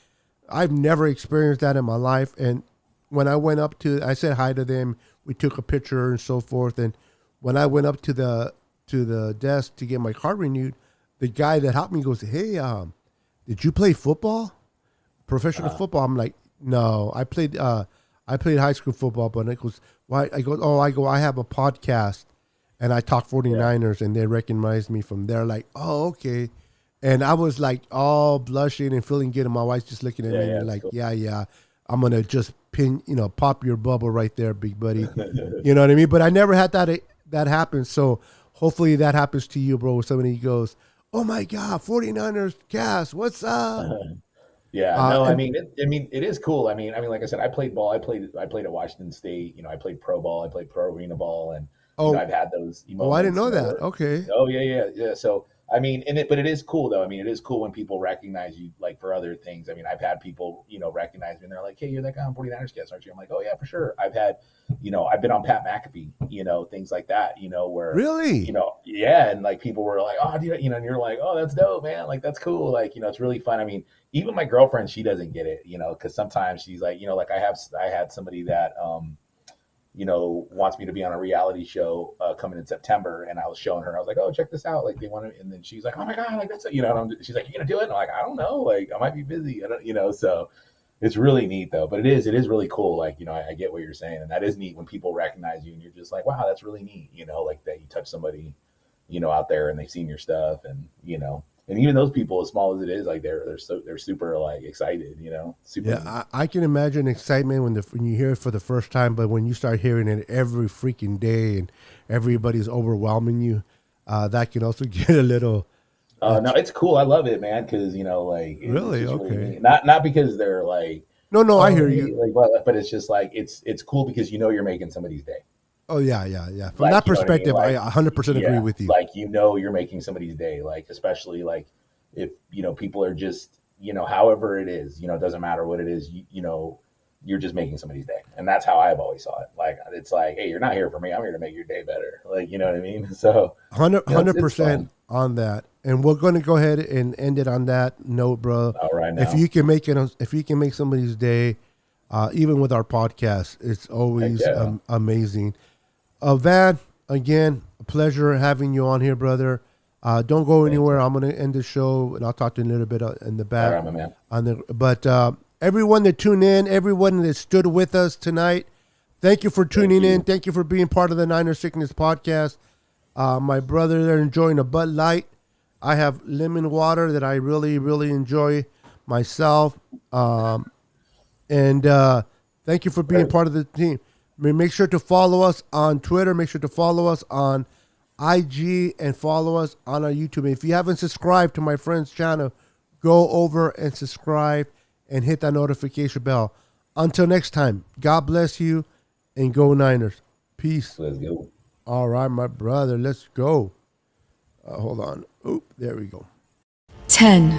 [SPEAKER 1] I've never experienced that in my life. And when I went up to, I said hi to them. We took a picture and so forth. And when I went up to the desk to get my card renewed, the guy that helped me goes, "Hey, did you play football, professional football?" I'm like, "No, I played high school football." But it goes, "Why?" I go, I have a podcast, and I talk 49ers, and they recognized me from there. Like, "Oh, okay." And I was like all blushing and feeling good, and my wife's just looking at me and like, cool. yeah, I'm gonna just pop your bubble right there, big buddy. You know what I mean? But I never had that happen. So hopefully that happens to you, bro. Somebody goes, "Oh my God, 49ers cast, what's up?"
[SPEAKER 2] I mean, it is cool. I mean, like I said, I played ball. I played at Washington State. I played pro ball. I played pro arena ball, and I've had those.
[SPEAKER 1] Oh, I didn't know that. Okay.
[SPEAKER 2] Oh yeah. So I mean, but it is cool though. I mean, it is cool when people recognize you like for other things. I mean, I've had people recognize me and they're like, "Hey, you're that guy on 49ers cast, aren't you?" I'm like, "Oh yeah, for sure." I've had I've been on Pat McAfee, things like that. Where
[SPEAKER 1] really,
[SPEAKER 2] and like people were like, "Oh, dude," and you're like, "Oh, that's dope, man. Like that's cool. Like it's really fun." I mean, even my girlfriend, she doesn't get it, because sometimes she's like, like I had somebody that wants me to be on a reality show coming in September, and I was showing her, I was like, "Oh, check this out!" Like they want to, and then she's like, "Oh my God, like that's she's like, "You gonna do it?" And I'm like, "I don't know, like I might be busy, I don't, So it's really neat though, but it is really cool. Like I get what you're saying, and that is neat when people recognize you, and you're just like, "Wow, that's really neat," like that you touch somebody, out there, and they've seen your stuff, and And even those people, as small as it is, like they're super like excited, Super.
[SPEAKER 1] Yeah, I can imagine excitement when you hear it for the first time, but when you start hearing it every freaking day and everybody's overwhelming you, that can also get a little.
[SPEAKER 2] No, it's cool. I love it, man, because like
[SPEAKER 1] really okay.
[SPEAKER 2] Really not because they're like.
[SPEAKER 1] No, I hear you.
[SPEAKER 2] Like, but it's just like it's cool because you're making somebody's day.
[SPEAKER 1] Oh yeah. From that perspective, I 100% agree with you.
[SPEAKER 2] Like you're making somebody's day. Like especially like if people are just however it is, it doesn't matter what it is. You're just making somebody's day, and that's how I've always saw it. Like it's like, hey, you're not here for me. I'm here to make your day better. Like you know what I mean. So
[SPEAKER 1] 100% on that, and we're going to go ahead and end it on that note, bro.
[SPEAKER 2] All right, now.
[SPEAKER 1] If you can make somebody's day, even with our podcast, it's always amazing. Van, again, a pleasure having you on here, brother. Don't go anywhere. I'm going to end the show, and I'll talk to you a little bit in the back.
[SPEAKER 2] All right, my man.
[SPEAKER 1] But everyone that tuned in, everyone that stood with us tonight, thank you for tuning in. Thank you for being part of the Niner Sickness podcast. My brother, they're enjoying a Bud Light. I have lemon water that I really, really enjoy myself. And thank you for being part of the team. Make sure to follow us on Twitter. Make sure to follow us on IG and follow us on our YouTube. If you haven't subscribed to my friend's channel, go over and subscribe and hit that notification bell. Until next time, God bless you and go Niners. Peace.
[SPEAKER 2] Let's go.
[SPEAKER 1] All right, my brother, let's go. Hold on. Oop, there we go.
[SPEAKER 3] 10.